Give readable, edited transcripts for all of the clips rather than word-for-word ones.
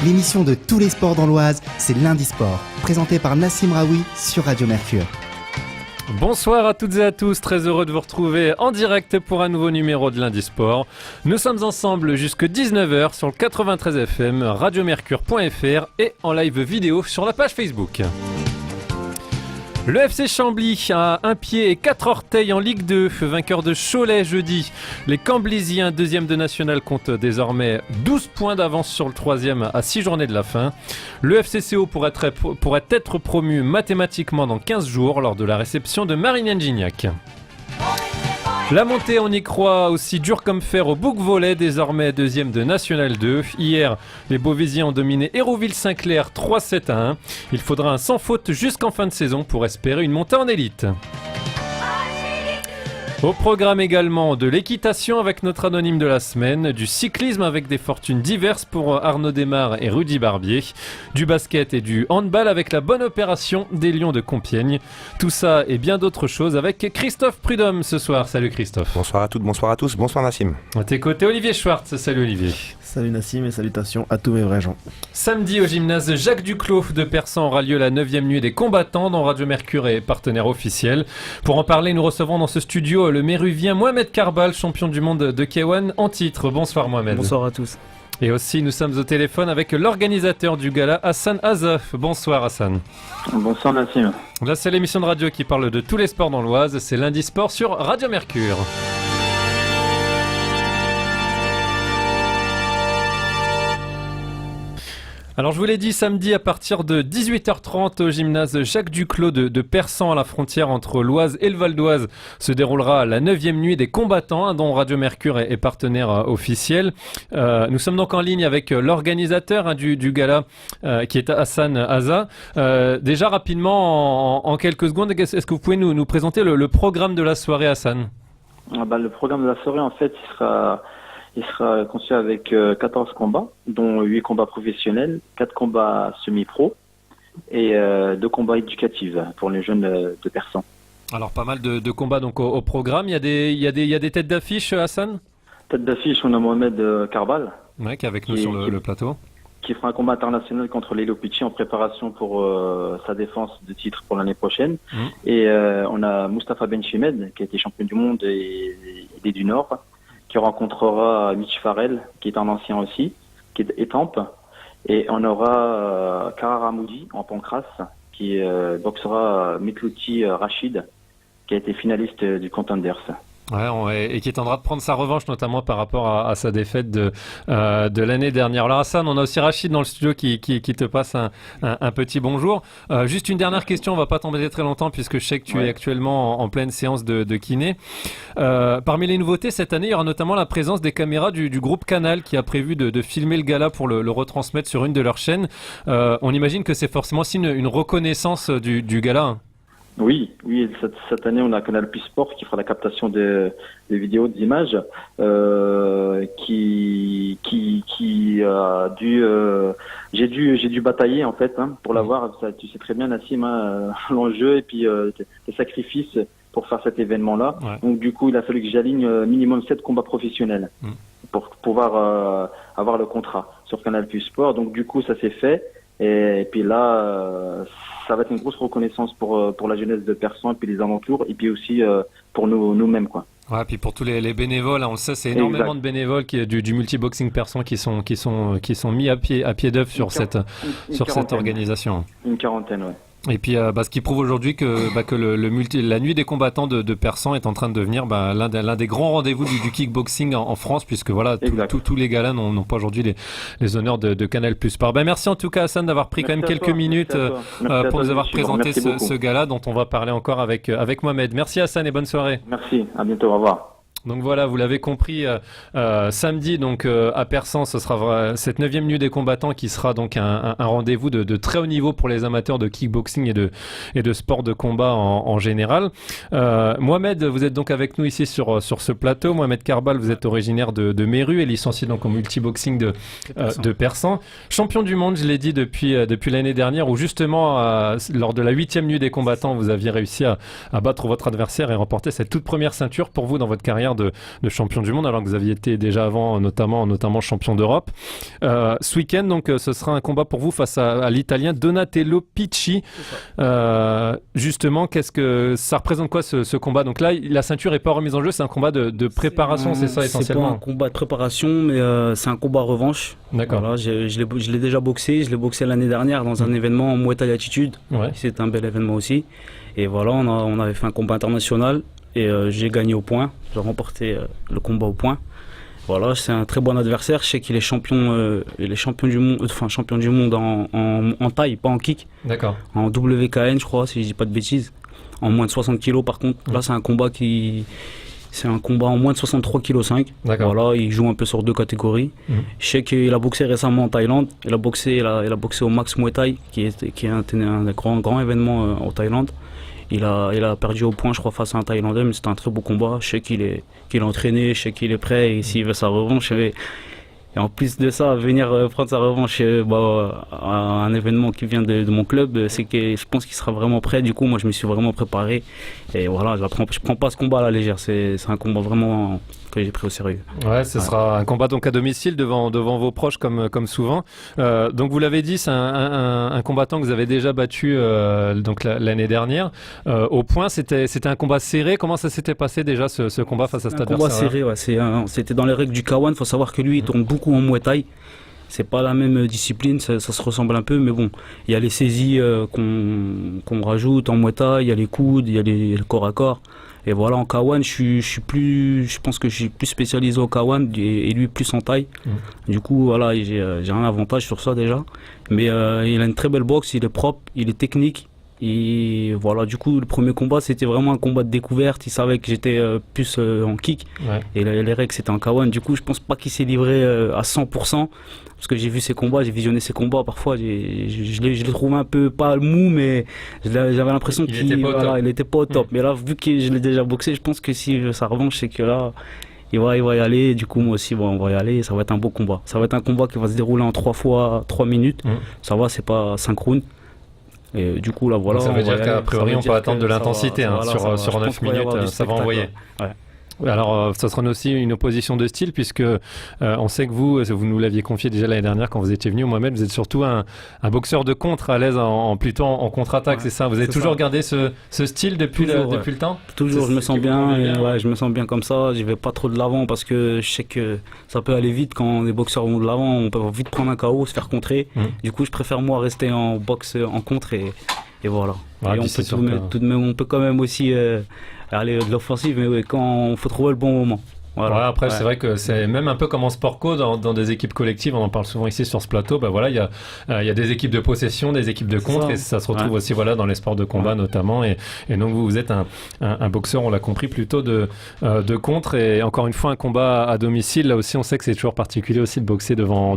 L'émission de tous les sports dans l'Oise, c'est Lundi Sport, présenté par Nassim Raoui sur Radio Mercure. Bonsoir à toutes et à tous, très heureux de vous retrouver en direct pour un nouveau numéro de Lundi Sport. Nous sommes ensemble jusque 19h sur le 93 FM, radiomercure.fr et en live vidéo sur la page Facebook. Le FC Chambly a un pied et 4 orteils en Ligue 2, vainqueur de Cholet jeudi. Les Camblysiens, deuxième de national, comptent désormais 12 points d'avance sur le troisième à 6 journées de la fin. Le FCCO pourrait être promu mathématiquement dans 15 jours lors de la réception de Marignane Gignac. La montée, on y croit, aussi dur comme fer au Bouc-Volet, désormais deuxième de National 2. Hier, les Beauvaisiens ont dominé Hérouville-Saint-Clair 3-7-1. Il faudra un sans faute jusqu'en fin de saison pour espérer une montée en élite. Au programme également de l'équitation avec notre anonyme de la semaine, du cyclisme avec des fortunes diverses pour Arnaud Desmar et Rudy Barbier, du basket et du handball avec la bonne opération des Lions de Compiègne. Tout ça et bien d'autres choses avec Christophe Prudhomme ce soir. Salut Christophe. Bonsoir à toutes, bonsoir à tous, bonsoir Nassim. À tes côtés, Olivier Schwartz. Salut Olivier. Salut Nassim et salutations à tous mes vrais gens. Samedi au gymnase Jacques Duclos de Persan aura lieu la 9e nuit des combattants dont Radio Mercure est partenaire officiel. Pour en parler, nous recevons dans ce studio le Méruvien Mohamed Karbal, champion du monde de K1 en titre. Bonsoir Mohamed. Bonsoir à tous. Et aussi nous sommes au téléphone avec l'organisateur du gala Hassan Azaf. Bonsoir Hassan. Bonsoir Nassim. Là c'est l'émission de radio qui parle de tous les sports dans l'Oise, c'est Lundi Sport sur Radio Mercure. Alors je vous l'ai dit, samedi à partir de 18h30 au gymnase Jacques Duclos de Persan à la frontière entre l'Oise et le Val d'Oise se déroulera la 9e nuit des combattants dont Radio Mercure est partenaire officiel. Nous sommes donc en ligne avec l'organisateur du gala qui est Hassan Azaf. Déjà rapidement en quelques secondes, est-ce que vous pouvez nous présenter le programme de la soirée Hassan ? Le programme de la soirée en fait il sera conçu avec 14 combats, dont 8 combats professionnels, 4 combats semi-pro et 2 combats éducatifs pour les jeunes de Persan. Alors pas mal de combats donc au programme. Il y a des têtes d'affiche, Hassan ? Tête d'affiche, on a Mohamed Karbal, qui est avec nous sur le plateau. Qui fera un combat international contre Lelo Pichi en préparation pour sa défense de titre pour l'année prochaine. Et on a Moustapha Benchimed, qui a été champion du monde et du Nord, qui rencontrera Mitch Farrell, qui est un ancien aussi, qui est étampe. Et on aura Kara Ramoudi en pancras, qui boxera Mitlouti Rachid, qui a été finaliste du Contenders. Ouais, et qui est en train de prendre sa revanche, notamment par rapport à sa défaite de l'année dernière. Alors Hassan, on a aussi Rachid dans le studio qui te passe un petit bonjour. Juste une dernière question, on va pas t'embêter très longtemps puisque je sais que tu es actuellement en pleine séance de kiné. Parmi les nouveautés cette année, il y aura notamment la présence des caméras du groupe Canal qui a prévu de filmer le gala pour le retransmettre sur une de leurs chaînes. On imagine que c'est forcément aussi une reconnaissance du gala. Oui, cette année on a Canal Plus Sport qui fera la captation des vidéos, des images, qui a dû, j'ai dû batailler en fait pour l'avoir. Tu sais très bien Nassim, l'enjeu et puis les sacrifices pour faire cet événement-là. Ouais. Donc du coup il a fallu que j'aligne minimum 7 combats professionnels pour pouvoir avoir le contrat sur Canal Plus Sport. Donc du coup ça s'est fait. Et puis là, ça va être une grosse reconnaissance pour la jeunesse de Persan et puis les alentours, et puis aussi pour nous-mêmes, quoi. Ouais, puis pour tous les bénévoles, on le sait, c'est énormément de bénévoles du multiboxing Persan qui sont mis à pied d'œuvre sur cette organisation. Une quarantaine, ouais. Et puis, ce qui prouve aujourd'hui que la nuit des combattants de Persan est en train de devenir l'un des grands rendez-vous du kickboxing en France, puisque voilà, tous les galas n'ont pas aujourd'hui les honneurs de Canal Plus Sport. Merci en tout cas Hassan d'avoir pris quand même quelques minutes pour nous avoir présenté ce gala dont on va parler encore avec Mohamed. Merci Hassan et bonne soirée. Merci, à bientôt, au revoir. Donc voilà, vous l'avez compris, samedi donc à Persan, ce sera cette 9e nuit des combattants qui sera donc un rendez-vous de très haut niveau pour les amateurs de kickboxing et de sport de combat en général. Mohamed, vous êtes donc avec nous ici sur ce plateau. Mohamed Karbal, vous êtes originaire de Méru et licencié donc en multiboxing de Persan. Champion du monde, je l'ai dit depuis l'année dernière, où justement lors de la 8e nuit des combattants, vous aviez réussi à battre votre adversaire et remporter cette toute première ceinture pour vous dans votre carrière carrière de champion du monde, alors que vous aviez été déjà avant notamment champion d'Europe. Ce week-end, donc, ce sera un combat pour vous face à l'Italien Donatello Picci. Justement, qu'est-ce que ça représente, quoi, ce combat? Donc là, la ceinture n'est pas remise en jeu, c'est un combat de préparation, c'est ça essentiellement? C'est pas un combat de préparation, mais c'est un combat revanche. D'accord. Voilà, je l'ai déjà boxé, je l'ai boxé l'année dernière dans un événement en Muay Thai Attitude. Ouais. C'était un bel événement aussi. Et voilà, on avait fait un combat international et j'ai gagné au point. J'ai remporté le combat au point. Voilà, c'est un très bon adversaire. Je sais qu'il est champion du monde, champion du monde en taille, pas en kick. D'accord. En WKN, je crois, si je dis pas de bêtises. En moins de 60 kilos, par contre. Là, c'est un combat en moins de 63,5 kg. D'accord. Voilà, il joue un peu sur 2 catégories. Je sais qu'il a boxé récemment en Thaïlande. Il a boxé au Max Muay Thai, qui est un grand événement en Thaïlande. Il a perdu au point, je crois, face à un Thaïlandais, mais c'était un très beau combat. Je sais qu'il est entraîné, je sais qu'il est prêt, et s'il veut sa revanche. Et en plus de ça, venir prendre sa revanche à un événement qui vient de mon club, c'est que je pense qu'il sera vraiment prêt. Du coup, moi, je me suis vraiment préparé. Et voilà, je prends pas ce combat à la légère. C'est un combat vraiment que j'ai pris au sérieux. Ouais, ce sera un combat donc à domicile devant vos proches comme souvent. Donc vous l'avez dit, c'est un combattant que vous avez déjà battu donc l'année dernière. Au point, c'était un combat serré. Comment ça s'était passé déjà ce combat face à cet adversaire? Un combat serré, ouais. C'était dans les règles du K1. Il faut savoir que lui, il tourne beaucoup en Muay Thai. C'est pas la même discipline, ça se ressemble un peu, mais bon, il y a les saisies qu'on rajoute en Muay Thai, il y a les coudes, il y a le corps à corps. Et voilà, en K1, je pense que je suis plus spécialisé au K1 et lui plus en taille. Du coup, voilà, j'ai un avantage sur ça déjà. Mais il a une très belle boxe, il est propre, il est technique. Et voilà, du coup, le premier combat, c'était vraiment un combat de découverte. Il savait que j'étais plus en kick. Ouais. Et les règles, c'était en K1. Du coup, je pense pas qu'il s'est livré à 100%. Parce que j'ai vu ses combats, j'ai visionné ses combats. Parfois, je l'ai trouvé un peu, pas mou, mais j'avais l'impression qu'il était pas au top. Mais là, vu que je l'ai déjà boxé, je pense que si ça revanche, c'est que là, il va y aller. Du coup, moi aussi, on va y aller. Ça va être un beau combat. Ça va être un combat qui va se dérouler en 3 fois 3 minutes. Ça va, c'est pas synchrone. Et du coup, là, voilà. Donc ça veut dire qu'à priori, on peut attendre de l'intensité sur 9 minutes, ça va envoyer. Ouais. Alors, ça sera aussi une opposition de style, puisque on sait que vous nous l'aviez confié déjà l'année dernière quand vous étiez venu, Mohamed, vous êtes surtout un boxeur de contre, à l'aise plutôt en contre-attaque, c'est ça? Vous avez toujours gardé ce style depuis le temps? Toujours, je me sens bien, je me sens bien comme ça, je vais pas trop de l'avant parce que je sais que ça peut aller vite quand les boxeurs vont de l'avant, on peut vite prendre un KO, se faire contrer. Du coup, je préfère moi rester en boxe en contre et voilà. Ouais, et on peut tout de même, on peut quand même aussi aller de l'offensive, mais oui, quand il faut trouver le bon moment. Voilà, après, c'est vrai que c'est même un peu comme en sport co, dans des équipes collectives, on en parle souvent ici sur ce plateau, voilà, il y a des équipes de possession, des équipes de contre, et ça se retrouve aussi dans les sports de combat notamment, et donc vous êtes un boxeur, on l'a compris, plutôt de contre, et encore une fois un combat à domicile, là aussi on sait que c'est toujours particulier aussi de boxer devant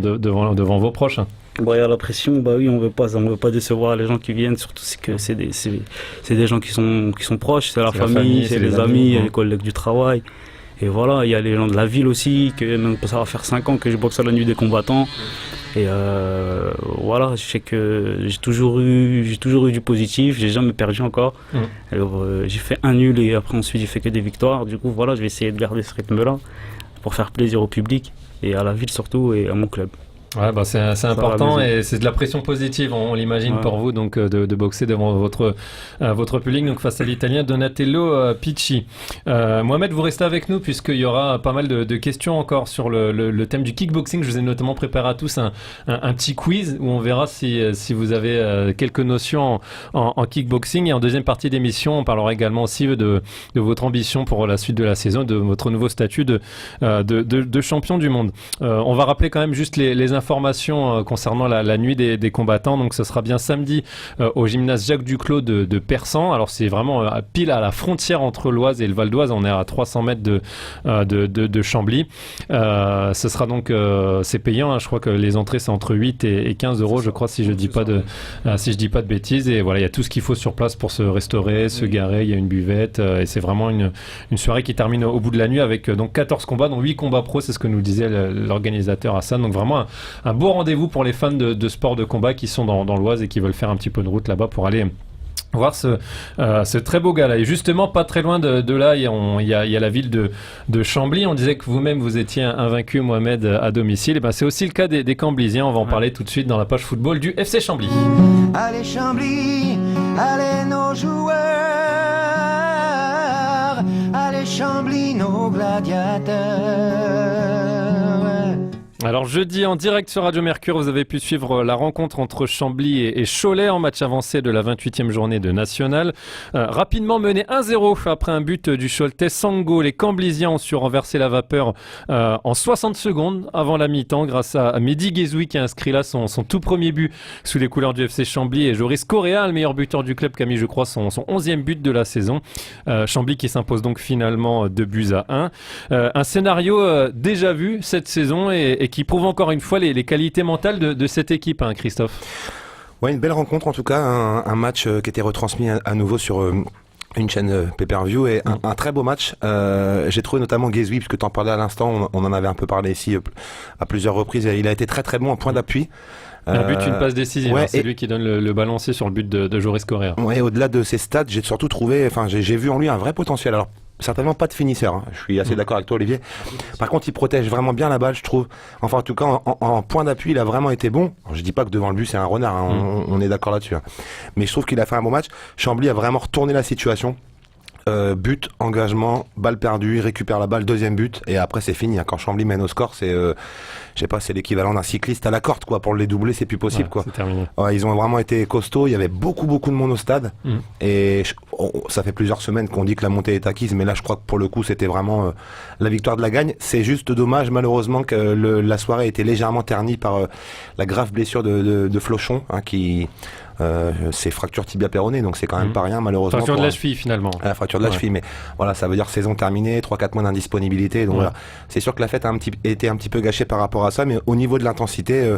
vos proches. Il y a la pression, oui, on veut pas décevoir les gens qui viennent, surtout que c'est des gens qui sont proches, c'est la famille, c'est les amis, les collègues du travail. Et voilà, il y a les gens de la ville aussi, que même ça va faire 5 ans que je boxe à la nuit des combattants. Et voilà, je sais que j'ai toujours eu du positif, j'ai jamais perdu encore. Alors, j'ai fait un nul et après ensuite j'ai fait que des victoires. Du coup, voilà, je vais essayer de garder ce rythme-là pour faire plaisir au public et à la ville surtout et à mon club. Ouais, c'est important et c'est de la pression positive, on l'imagine pour vous, donc de boxer devant votre public, donc face à l'Italien Donatello Picci. Mohamed, vous restez avec nous puisqu'il y aura pas mal de questions encore sur le thème du kickboxing. Je vous ai notamment préparé à tous un petit quiz où on verra si vous avez quelques notions en kickboxing, et en deuxième partie d'émission, on parlera également aussi de votre ambition pour la suite de la saison, de votre nouveau statut de champion du monde. On va rappeler quand même juste les informations concernant la nuit des combattants. Donc ce sera bien samedi au gymnase Jacques Duclos de Persan. Alors c'est vraiment pile à la frontière entre l'Oise et le Val d'Oise. On est à 300 mètres de Chambly. Ce sera donc c'est payant. Je crois que les entrées c'est entre 8 et 15 euros, je crois, si je dis pas de bêtises. Et voilà, il y a tout ce qu'il faut sur place pour se restaurer, se garer. Il y a une buvette et c'est vraiment une soirée qui termine au bout de la nuit avec donc 14 combats, dont 8 combats pro. C'est ce que nous disait l'organisateur Hassan. Donc vraiment un beau rendez-vous pour les fans de sport de combat qui sont dans l'Oise et qui veulent faire un petit peu de route là-bas pour aller voir ce très beau gars-là. Et justement, pas très loin de là, il y a la ville de Chambly. On disait que vous-même, vous étiez invaincu, Mohamed, à domicile. Et ben, c'est aussi le cas des Camblisiens. On va en parler tout de suite dans la page football du FC Chambly. Allez Chambly, allez nos joueurs, allez Chambly, nos gladiateurs. Alors jeudi en direct sur Radio Mercure, vous avez pu suivre la rencontre entre Chambly et Cholet en match avancé de la 28e journée de National. Rapidement mené 1-0 après un but du Choletais Sango, les Camblisiens ont su renverser la vapeur en 60 secondes avant la mi-temps grâce à Mehdi Guézoui qui a inscrit là son tout premier but sous les couleurs du FC Chambly et Joris Correa, le meilleur buteur du club qui a mis je crois son 11e but de la saison. Chambly qui s'impose donc finalement 2-1. Un scénario déjà vu cette saison et qui prouve encore une fois les qualités mentales de cette équipe, hein, Christophe. Ouais, une belle rencontre en tout cas, un match qui était retransmis à nouveau sur une chaîne pay-per-view et un très beau match. J'ai trouvé notamment Guézoui, puisque tu en parlais à l'instant, on en avait un peu parlé ici à plusieurs reprises, il a été très très bon en point d'appui. Un but, une passe décisive, ouais, c'est lui qui donne le balancier sur le but de Joris Correa. Ouais, au-delà de ses stats, j'ai surtout trouvé, j'ai vu en lui un vrai potentiel. Alors certainement pas de finisseur, hein. Je suis assez d'accord avec toi Olivier. Par contre il protège vraiment bien la balle je trouve. Enfin en tout cas en point d'appui il a vraiment été bon. Alors, je dis pas que devant le but c'est un renard, hein. On est d'accord là-dessus, hein. Mais je trouve qu'il a fait un bon match. Chambly a vraiment retourné la situation. But, engagement, balle perdue, il récupère la balle, deuxième but et après c'est fini, hein. Quand Chambly mène au score c'est je sais pas, c'est l'équivalent d'un cycliste à la corde quoi, pour les doubler c'est plus possible, quoi. C'est terminé. Ouais, ils ont vraiment été costauds, il y avait beaucoup de monde au stade et ça fait plusieurs semaines qu'on dit que la montée est acquise, mais là je crois que pour le coup c'était vraiment la victoire de la gagne. C'est juste dommage malheureusement que la soirée a été légèrement ternie par la grave blessure de Flochon, hein, qui c'est fracture tibia péronée, donc c'est quand même pas rien malheureusement. Fracture de la cheville finalement. La fracture de la cheville, mais voilà, ça veut dire saison terminée, 3-4 mois d'indisponibilité, donc voilà. C'est sûr que la fête a été un petit peu gâchée par rapport à ça, mais au niveau de l'intensité,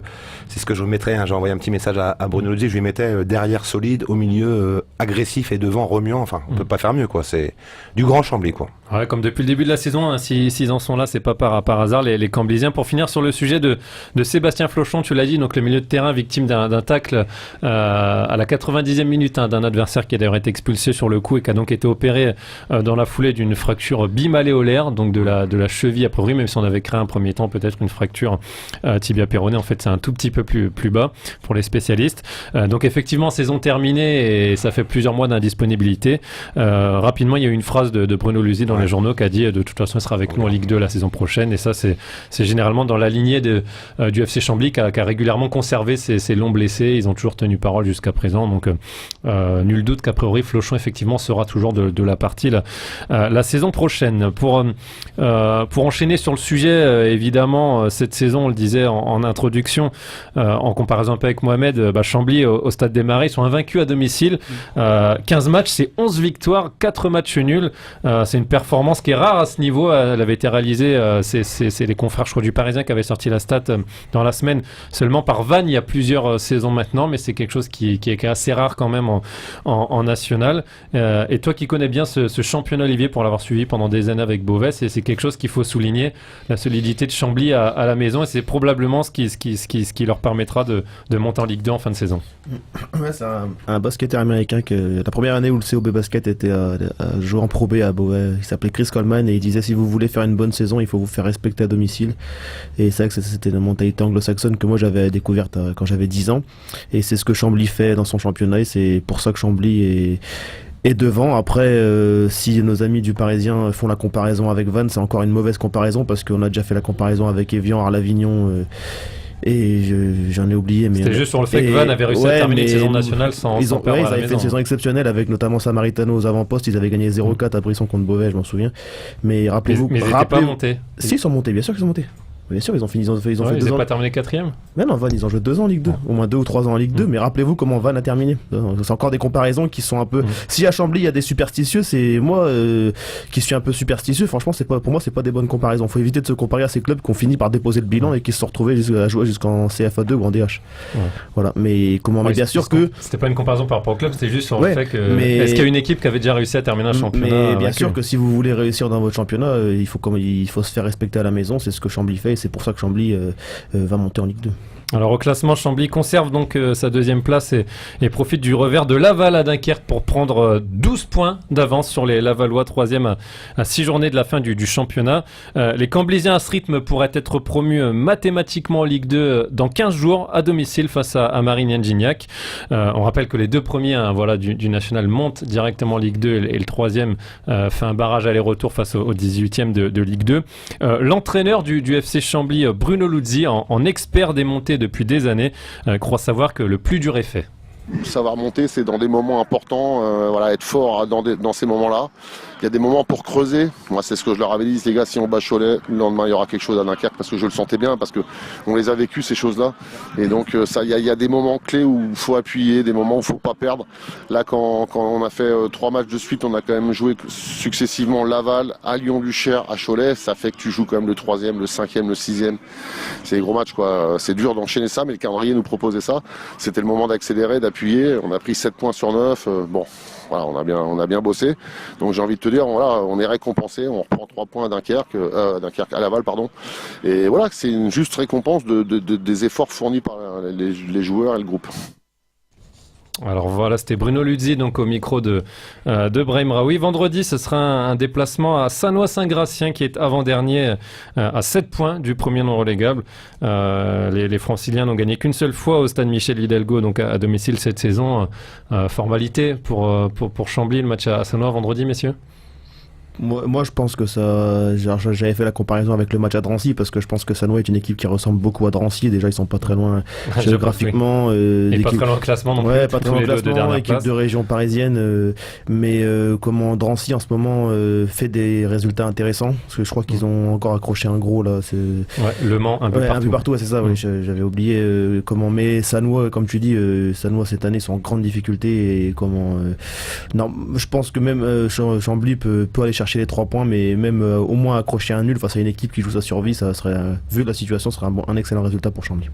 c'est ce que je vous mettrais, hein, j'ai envoyé un petit message à Bruno Lozzi, je lui mettais derrière solide, au milieu agressif et devant remuant, enfin on peut pas faire mieux, quoi. C'est du grand Chambly, quoi. Ouais, comme depuis le début de la saison, hein, s'ils en sont là, c'est pas par hasard les Camblisiens. Pour finir sur le sujet de Sébastien Flochon, tu l'as dit, donc le milieu de terrain victime d'un tacle à la 90e minute, hein, d'un adversaire qui a d'ailleurs été expulsé sur le coup et qui a donc été opéré dans la foulée d'une fracture bimalléolaire, donc de la cheville a priori, même si on avait créé un premier temps peut-être une fracture tibia péronée, en fait c'est un tout petit peu plus bas pour les spécialistes. Donc effectivement saison terminée et ça fait plusieurs mois d'indisponibilité. Rapidement il y a eu une phrase de Bruno Luzzi dans les journaux qui a dit de toute façon il sera avec nous en Ligue 2 la saison prochaine, et ça c'est généralement dans la lignée du FC Chambly qui a régulièrement conservé ses longs blessés. Ils ont toujours tenu parole jusqu'à présent, donc nul doute qu'a priori Flochon effectivement sera toujours de la partie la saison prochaine. Pour enchaîner sur le sujet, évidemment cette saison on le disait en introduction, en comparaison un peu avec Mohamed, Chambly au Stade des Marais, ils sont invaincus à domicile, 15 matchs, c'est 11 victoires, 4 matchs nuls. C'est une performance qui est rare à ce niveau. Elle avait été réalisée, c'est les confrères je crois du Parisien qui avaient sorti la stat dans la semaine, seulement par Vannes il y a plusieurs saisons maintenant, mais c'est quelque chose qui est assez rare quand même en national. Et toi qui connais bien ce championnat, Olivier, pour l'avoir suivi pendant des années avec Beauvais, c'est quelque chose qu'il faut souligner, la solidité de Chambly à la maison, et c'est probablement ce qui leur permettra de monter en Ligue 2 en fin de saison. Ouais, c'est un basketteur américain que la première année où le COB Basket était joueur en Pro B à Beauvais, il s'appelait Chris Coleman, et il disait si vous voulez faire une bonne saison, il faut vous faire respecter à domicile. Et c'est vrai que c'était une mentalité anglo-saxonne que moi j'avais découverte quand j'avais 10 ans, et c'est ce que Chambly fait dans son championnat, et c'est pour ça que Chambly est devant. Après, si nos amis du Parisien font la comparaison avec Vannes, c'est encore une mauvaise comparaison, parce qu'on a déjà fait la comparaison avec Évian, Arles-Avignon, et j'en ai oublié. Mais c'était juste sur le fait que Vannes avait réussi à terminer une saison nationale sans perdre ils à la avaient maison. fait une saison exceptionnelle avec notamment Samaritano aux avant-postes. Ils avaient gagné 0-4 à Brisson contre Beauvais, je m'en souviens. Mais rappelez-vous, mais ils n'étaient pas montés. Si, ils sont montés, bien sûr qu'ils sont montés. Bien sûr, ils ont fait 2 ils ans. n'ont pas terminé 4e. Mais non, Vannes, ils ont joué 2 ans en Ligue 2, au moins 2 ou 3 ans en Ligue 2, mais rappelez-vous comment Vannes a terminé. C'est encore des comparaisons qui sont un peu... Si à Chambly il y a des superstitieux, c'est moi qui suis un peu superstitieux, franchement pour moi c'est pas des bonnes comparaisons. Faut éviter de se comparer à ces clubs qui ont fini par déposer le bilan et qui se sont retrouvés à jouer jusqu'en CFA2 ou en DH. Voilà, mais mais bien sûr que... C'était pas une comparaison par rapport au club, c'était juste sur le fait que... Est-ce qu'il y a une équipe qui avait déjà réussi à terminer un championnat? Mais bien sûr que si vous voulez réussir dans votre championnat, il faut se faire respecter à la maison, c'est ce que Chambly fait, et c'est pour ça que Chambly va monter en Ligue 2. Alors au classement, Chambly conserve donc sa deuxième place et profite du revers de Laval à Dunkerque pour prendre 12 points d'avance sur les Lavallois, 3e à 6 journées de la fin du championnat. Les Camblysiens à ce rythme pourraient être promus mathématiquement en Ligue 2 dans 15 jours à domicile face à Marignane-Gignac. On rappelle que les deux premiers du national montent directement en Ligue 2 et le 3e fait un barrage aller-retour face au 18e de Ligue 2. L'entraîneur du FC Chambly, Bruno Luzzi, en expert des montées depuis des années, croit savoir que le plus dur est fait. Savoir monter, c'est dans des moments importants, être fort dans ces moments-là. Il y a des moments pour creuser. Moi, c'est ce que je leur avais dit, les gars, si on bat Cholet, le lendemain, il y aura quelque chose à Dunkerque, parce que je le sentais bien, parce qu'on les a vécus, ces choses-là. Et donc, il y a des moments clés où il faut appuyer, des moments où il ne faut pas perdre. Là, quand on a fait 3 matchs de suite, on a quand même joué successivement Laval, à Lyon-Duchère, à Cholet. Ça fait que tu joues quand même le 3e, le 5e, le 6e. C'est des gros matchs, quoi. C'est dur d'enchaîner ça, mais le calendrier nous proposait ça. C'était le moment d'accélérer, d'appuyer. On a pris 7 points sur 9. Voilà, on a bien bossé. Donc j'ai envie de te dire, voilà, on est récompensé, on reprend 3 points à Laval, pardon. Et voilà, c'est une juste récompense des efforts fournis par les joueurs et le groupe. Alors voilà, c'était Bruno Luzzi donc au micro de Brahim Raoui. Vendredi, ce sera un déplacement à Sannois-Saint-Gratien qui est avant-dernier à 7 points du premier non relégable. Les Franciliens n'ont gagné qu'une seule fois au stade Michel Hidalgo, donc à domicile cette saison. Formalité pour Chambly, le match à Sannois vendredi, messieurs. Moi, je pense que ça. J'avais fait la comparaison avec le match à Drancy parce que je pense que Sannois est une équipe qui ressemble beaucoup à Drancy. Déjà, ils sont pas très loin géographiquement. Et pas très loin au classement non plus. Pas très loin au classement. Équipe de région parisienne. Mais comment Drancy en ce moment fait des résultats intéressants. Parce que je crois qu'ils ont encore accroché un gros là. Le Mans un peu partout. Un peu partout, c'est ça. Oui, j'avais oublié comment. Mais Sannois, comme tu dis, Sannois cette année sont en grande difficulté et comment. Non, je pense que même Chambly peut aller chercher les 3 points, mais même au moins accrocher un nul face à une équipe qui joue sa survie, ça serait, vu la situation, serait un excellent résultat pour Chambly.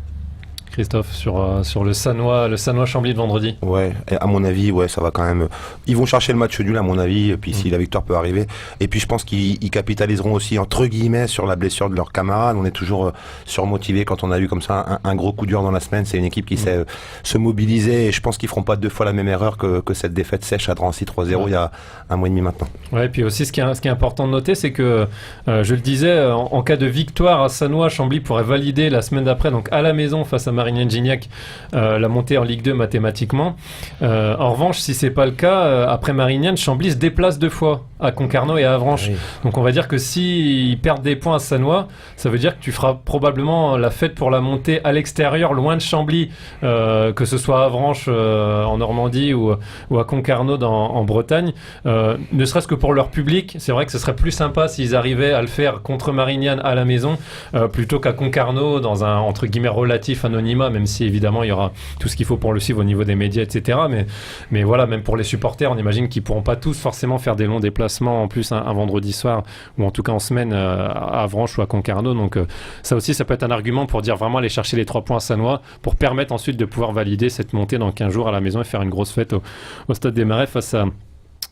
Christophe, sur le Sannois-Chambly de vendredi. Ouais, et à mon avis, ça va quand même. Ils vont chercher le match nul, à mon avis, et puis si la victoire peut arriver. Et puis je pense qu'ils capitaliseront aussi, entre guillemets, sur la blessure de leurs camarades. On est toujours surmotivé quand on a eu comme ça un gros coup dur dans la semaine. C'est une équipe qui sait se mobiliser, et je pense qu'ils feront pas 2 fois la même erreur que cette défaite sèche à Drancy 3-0 il y a un mois et demi maintenant. Ouais, et puis aussi, ce qui est important de noter, c'est que, je le disais, en cas de victoire à Sannois, Chambly pourrait valider la semaine d'après, donc à la maison face à Marignane-Gignac, la montée en Ligue 2 mathématiquement. En revanche, si c'est pas le cas, après Marignane, Chambly se déplace 2 fois à Concarneau et à Avranches. Oui. Donc on va dire que s'ils perdent des points à Sannois, ça veut dire que tu feras probablement la fête pour la montée à l'extérieur, loin de Chambly, que ce soit à Avranches en Normandie ou à Concarneau en Bretagne. Ne serait-ce que pour leur public, c'est vrai que ce serait plus sympa s'ils arrivaient à le faire contre Marignane à la maison, plutôt qu'à Concarneau dans un entre guillemets relatif anonymat, même si évidemment il y aura tout ce qu'il faut pour le suivre au niveau des médias, etc. Mais voilà, même pour les supporters, on imagine qu'ils pourront pas tous forcément faire des longs déplacements en plus un vendredi soir, ou en tout cas en semaine à Avranches ou à Concarneau. Donc ça aussi, ça peut être un argument pour dire vraiment aller chercher les 3 points à Sannois, pour permettre ensuite de pouvoir valider cette montée dans 15 jours à la maison et faire une grosse fête au Stade des Marais face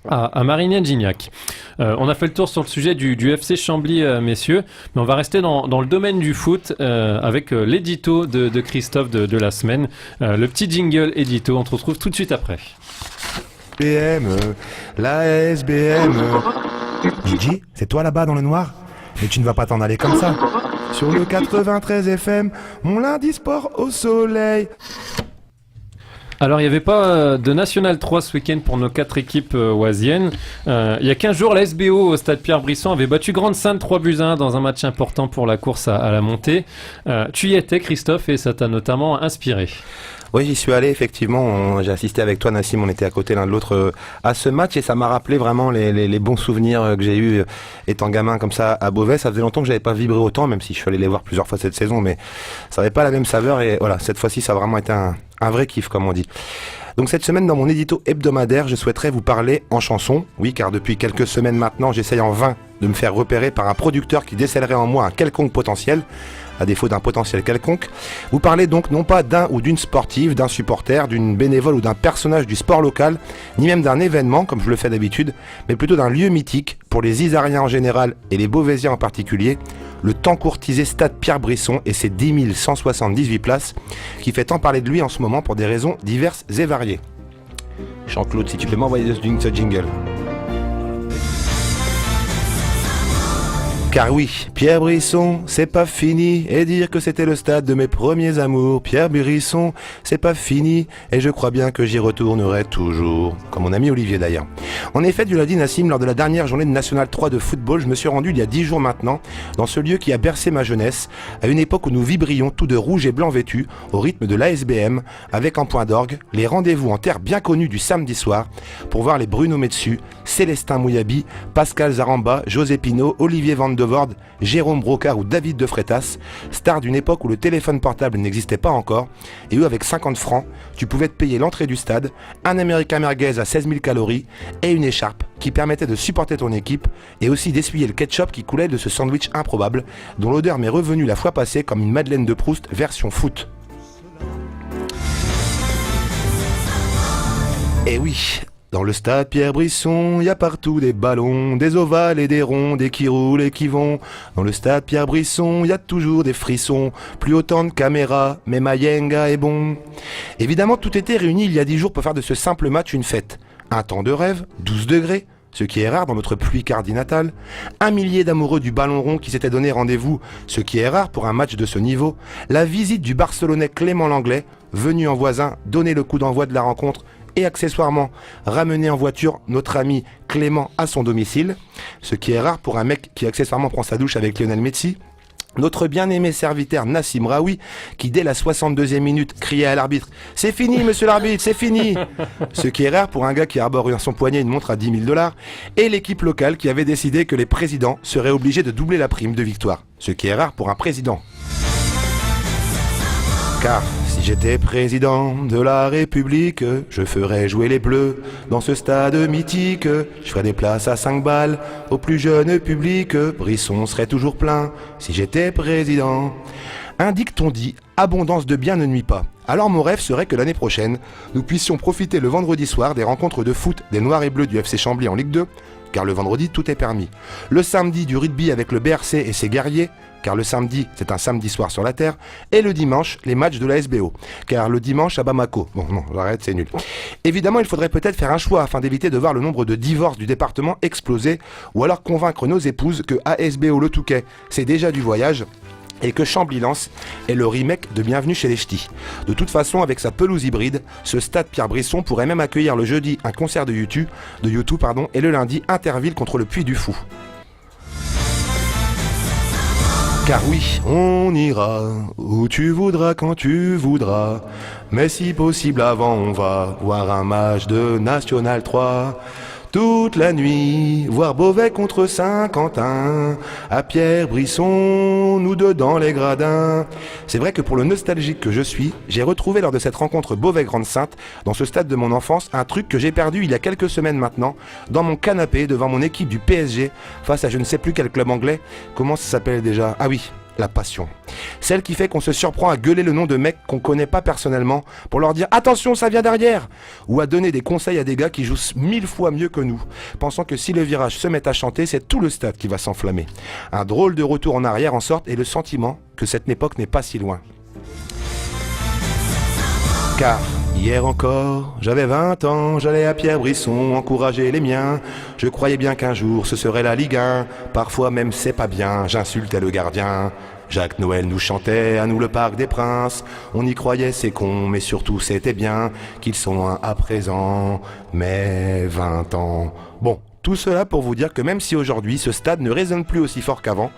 à Marignane-Gignac. On a fait le tour sur le sujet du FC Chambly, messieurs, mais on va rester dans le domaine du foot avec l'édito de Christophe de la semaine. Le petit jingle édito, on se retrouve tout de suite après. La SBM. Gigi, c'est toi là-bas dans le noir? Mais tu ne vas pas t'en aller comme ça. Sur le 93 FM, mon lundi sport au soleil. Alors, il n'y avait pas de National 3 ce week-end pour nos 4 équipes oisiennes. Il y a 15 jours, la SBO au stade Pierre-Brisson avait battu Grande-Sainte 3-1 dans un match important pour la course à la montée. Tu y étais, Christophe, et ça t'a notamment inspiré. Oui, j'y suis allé, effectivement. J'ai assisté avec toi, Nassim, on était à côté l'un de l'autre à ce match, et ça m'a rappelé vraiment les bons souvenirs que j'ai eus étant gamin comme ça à Beauvais. Ça faisait longtemps que j'avais pas vibré autant, même si je suis allé les voir plusieurs fois cette saison, mais ça n'avait pas la même saveur, et voilà, cette fois-ci, ça a vraiment été un vrai kiff, comme on dit. Donc cette semaine, dans mon édito hebdomadaire, je souhaiterais vous parler en chanson. Oui, car depuis quelques semaines maintenant, j'essaye en vain de me faire repérer par un producteur qui décèlerait en moi un quelconque potentiel, à défaut d'un potentiel quelconque. Vous parlez donc non pas d'un ou d'une sportive, d'un supporter, d'une bénévole ou d'un personnage du sport local, ni même d'un événement, comme je le fais d'habitude, mais plutôt d'un lieu mythique, pour les Isariens en général et les Beauvaisiens en particulier, le tant courtisé stade Pierre Brisson et ses 10 178 places qui fait tant parler de lui en ce moment pour des raisons diverses et variées. Jean-Claude, si tu peux m'envoyer ce jingle. Car oui, Pierre Brisson, c'est pas fini, et dire que c'était le stade de mes premiers amours. Pierre Brisson, c'est pas fini, et je crois bien que j'y retournerai toujours. Comme mon ami Olivier d'ailleurs. En effet, du lundi Nassim, lors de la dernière journée de National 3 de football, je me suis rendu il y a 10 jours maintenant, dans ce lieu qui a bercé ma jeunesse, à une époque où nous vibrions tous de rouge et blanc vêtus, au rythme de l'ASBM, avec en point d'orgue, les rendez-vous en terre bien connus du samedi soir, pour voir les Bruno Metsu, Célestin Mouyabi, Pascal Zaramba, José Pinot, Olivier Van de Voorde, Jérôme Brocard ou David de Freitas, stars d'une époque où le téléphone portable n'existait pas encore, et où avec 50 francs, tu pouvais te payer l'entrée du stade, un américain merguez à 16 000 calories, et une écharpe qui permettait de supporter ton équipe, et aussi d'essuyer le ketchup qui coulait de ce sandwich improbable, dont l'odeur m'est revenue la fois passée comme une Madeleine de Proust version foot. Et oui, dans le stade Pierre Brisson, y a partout des ballons, des ovales et des ronds, des qui roulent et qui vont. Dans le stade Pierre Brisson, y a toujours des frissons, plus autant de caméras, mais Mayenga est bon. Évidemment, tout était réuni il y a 10 jours pour faire de ce simple match une fête. Un temps de rêve, 12 degrés, ce qui est rare dans notre pluie cardinatale. 1 millier d'amoureux du ballon rond qui s'étaient donné rendez-vous, ce qui est rare pour un match de ce niveau. La visite du Barcelonais Clément Langlais, venu en voisin donner le coup d'envoi de la rencontre, et accessoirement ramener en voiture notre ami Clément à son domicile, ce qui est rare pour un mec qui accessoirement prend sa douche avec Lionel Messi. Notre bien-aimé serviteur Nassim Raoui, qui dès la 62e minute criait à l'arbitre « C'est fini, monsieur l'arbitre, c'est fini !» Ce qui est rare pour un gars qui arbore à son poignet une montre à 10 000 $, et l'équipe locale qui avait décidé que les présidents seraient obligés de doubler la prime de victoire, ce qui est rare pour un président. Car si j'étais président de la République, je ferais jouer les Bleus dans ce stade mythique. Je ferais des places à 5 balles au plus jeune public. Brisson serait toujours plein si j'étais président. Un dicton dit « Abondance de biens ne nuit pas ». Alors mon rêve serait que l'année prochaine, nous puissions profiter le vendredi soir des rencontres de foot des Noirs et Bleus du FC Chambly en Ligue 2, car le vendredi tout est permis. Le samedi du rugby avec le BRC et ses guerriers, car le samedi c'est un samedi soir sur la terre, et le dimanche les matchs de la SBO, car le dimanche à Bamako. Bon non, j'arrête, c'est nul. Évidemment, il faudrait peut-être faire un choix afin d'éviter de voir le nombre de divorces du département exploser, ou alors convaincre nos épouses que ASBO le Touquet, c'est déjà du voyage, et que Chambly-Lens est le remake de Bienvenue chez les Ch'tis. De toute façon, avec sa pelouse hybride, ce stade Pierre Brisson pourrait même accueillir le jeudi un concert de U2, et le lundi Interville contre le Puy du Fou. Car oui, on ira où tu voudras quand tu voudras, mais si possible avant on va voir un match de National 3. Toute la nuit, voir Beauvais contre Saint-Quentin, à Pierre Brisson, nous deux dans les gradins. C'est vrai que pour le nostalgique que je suis, j'ai retrouvé lors de cette rencontre Beauvais-Grande-Sainte, dans ce stade de mon enfance, un truc que j'ai perdu il y a quelques semaines maintenant, dans mon canapé devant mon équipe du PSG, face à je ne sais plus quel club anglais. Comment ça s'appelle déjà ? Ah oui, la passion. Celle qui fait qu'on se surprend à gueuler le nom de mecs qu'on connaît pas personnellement pour leur dire « Attention, ça vient derrière !» ou à donner des conseils à des gars qui jouent 1000 fois mieux que nous, pensant que si le virage se met à chanter, c'est tout le stade qui va s'enflammer. Un drôle de retour en arrière en sorte et le sentiment que cette époque n'est pas si loin. Car hier encore, j'avais 20 ans, j'allais à Pierre Brisson encourager les miens. Je croyais bien qu'un jour ce serait la Ligue 1, parfois même c'est pas bien, j'insultais le gardien. Jacques Noël nous chantait, à nous le Parc des Princes. On y croyait, c'est con, mais surtout c'était bien qu'ils sont loin à présent. Mais 20 ans... Bon, tout cela pour vous dire que même si aujourd'hui ce stade ne résonne plus aussi fort qu'avant,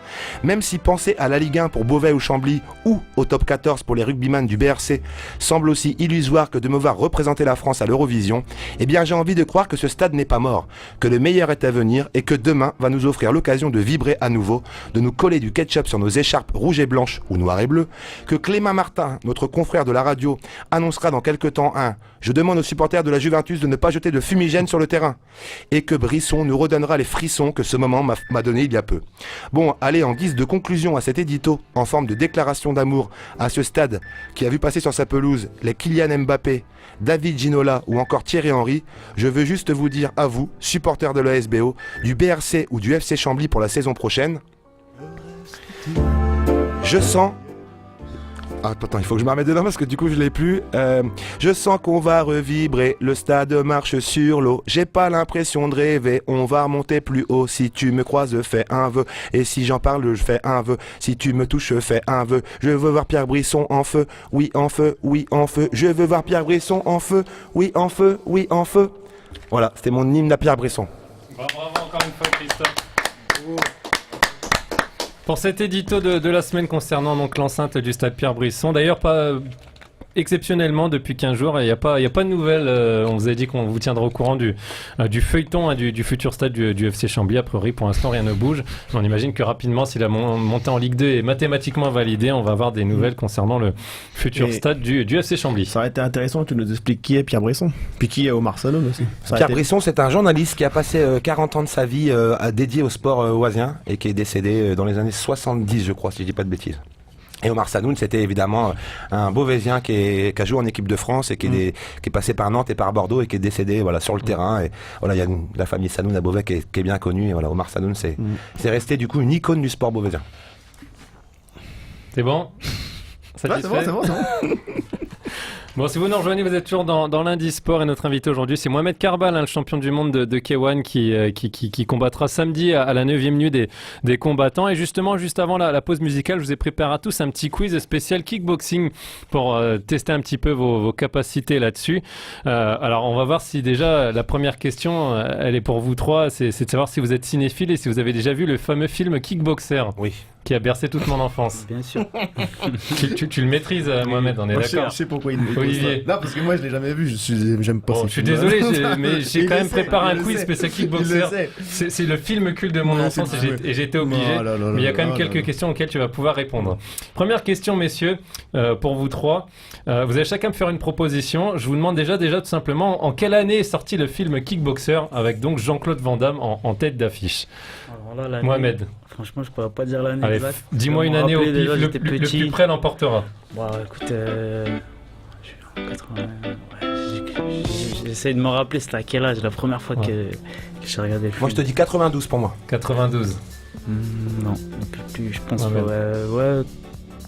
même si penser à la Ligue 1 pour Beauvais ou Chambly ou au top 14 pour les rugbyman du BRC semble aussi illusoire que de me voir représenter la France à l'Eurovision, eh bien j'ai envie de croire que ce stade n'est pas mort, que le meilleur est à venir et que demain va nous offrir l'occasion de vibrer à nouveau, de nous coller du ketchup sur nos écharpes rouges et blanches ou noires et bleues, que Clément Martin, notre confrère de la radio, annoncera dans quelques temps un « Je demande aux supporters de la Juventus de ne pas jeter de fumigène sur le terrain » et que Brisson nous redonnera les frissons que ce moment m'a donné il y a peu. Bon, allez, en guise de conclusion à cet édito, en forme de déclaration d'amour à ce stade qui a vu passer sur sa pelouse les Kylian Mbappé, David Ginola ou encore Thierry Henry, je veux juste vous dire à vous, supporters de la SBO, du BRC ou du FC Chambly pour la saison prochaine, Je sens... Attends, il faut que je me remette dedans parce que du coup je l'ai plus. Je sens qu'on va revibrer, le stade marche sur l'eau. J'ai pas l'impression de rêver, on va remonter plus haut. Si tu me croises, fais un vœu. Et si j'en parle, je fais un vœu. Si tu me touches, fais un vœu. Je veux voir Pierre Brisson en feu, oui en feu, oui en feu. Je veux voir Pierre Brisson en feu, oui en feu, oui en feu. Voilà, c'était mon hymne à Pierre Brisson. Bravo encore une fois, Christophe. Pour cet édito de la semaine concernant donc l'enceinte du stade Pierre Brisson, d'ailleurs pas exceptionnellement depuis 15 jours, il n'y a pas de nouvelles. On vous a dit qu'on vous tiendra au courant du feuilleton du futur stade du FC Chambly. A priori, pour l'instant, rien ne bouge. On imagine que rapidement, si la montée en Ligue 2 est mathématiquement validée, on va avoir des nouvelles concernant le futur stade du FC Chambly. Ça aurait été intéressant que tu nous expliques qui est Pierre Brisson, puis qui est Omar Saloum aussi. Pierre Brisson, c'est un journaliste qui a passé 40 ans de sa vie dédié au sport oisien et qui est décédé dans les années 70, je crois, si je dis pas de bêtises. Et Omar Sanoun, c'était évidemment un Beauvaisien qui a joué en équipe de France et qui est passé par Nantes et par Bordeaux et qui est décédé sur le terrain. Et voilà, il y a la famille Sanoun à Beauvais qui est bien connue. Et voilà, Omar Sanoun, c'est resté du coup une icône du sport beauvaisien. C'est bon? Satisfait? C'est bon. Bon, si vous nous rejoignez, vous êtes toujours dans l'Indy Sport et notre invité aujourd'hui, c'est Mohamed Karbal, le champion du monde de K1 qui combattra samedi à la 9e nuit des combattants. Et justement, juste avant la pause musicale, je vous ai préparé à tous un petit quiz spécial kickboxing pour tester un petit peu vos capacités là-dessus. Alors, on va voir si déjà la première question, elle est pour vous trois, c'est de savoir si vous êtes cinéphile et si vous avez déjà vu le fameux film Kickboxer. Oui. Qui a bercé toute mon enfance. Bien sûr. tu le maîtrises, Mohamed, on est d'accord. Je sais pourquoi il me pose Olivier. ça. Non, parce que moi je l'ai jamais vu, j'aime pas Bon, ces je suis films-là. désolé, mais j'ai quand même préparé un il quiz le spécial sait. Kickboxer. Il le C'est le film culte de mon Ouais, enfance c'est le et j'ai été obligé. Mais il y a quand même quelques questions auxquelles tu vas pouvoir répondre. Première question, messieurs, pour vous trois. Vous allez chacun me faire une proposition. Je vous demande déjà tout simplement en quelle année est sorti le film Kickboxer avec donc Jean-Claude Van Damme en tête d'affiche. Alors là, Mohamed. Franchement, je pourrais pas dire l'année Allez, exacte. dis-moi une année au pif, déjà, le j'étais plus petit. près l'emportera. Bon, écoute, je suis en 80. Ouais, j'essaie de me rappeler, c'était à quel âge la première fois que j'ai regardé le film. Moi, je te dis 92 pour moi. 92. Non, plus, je pense ouais,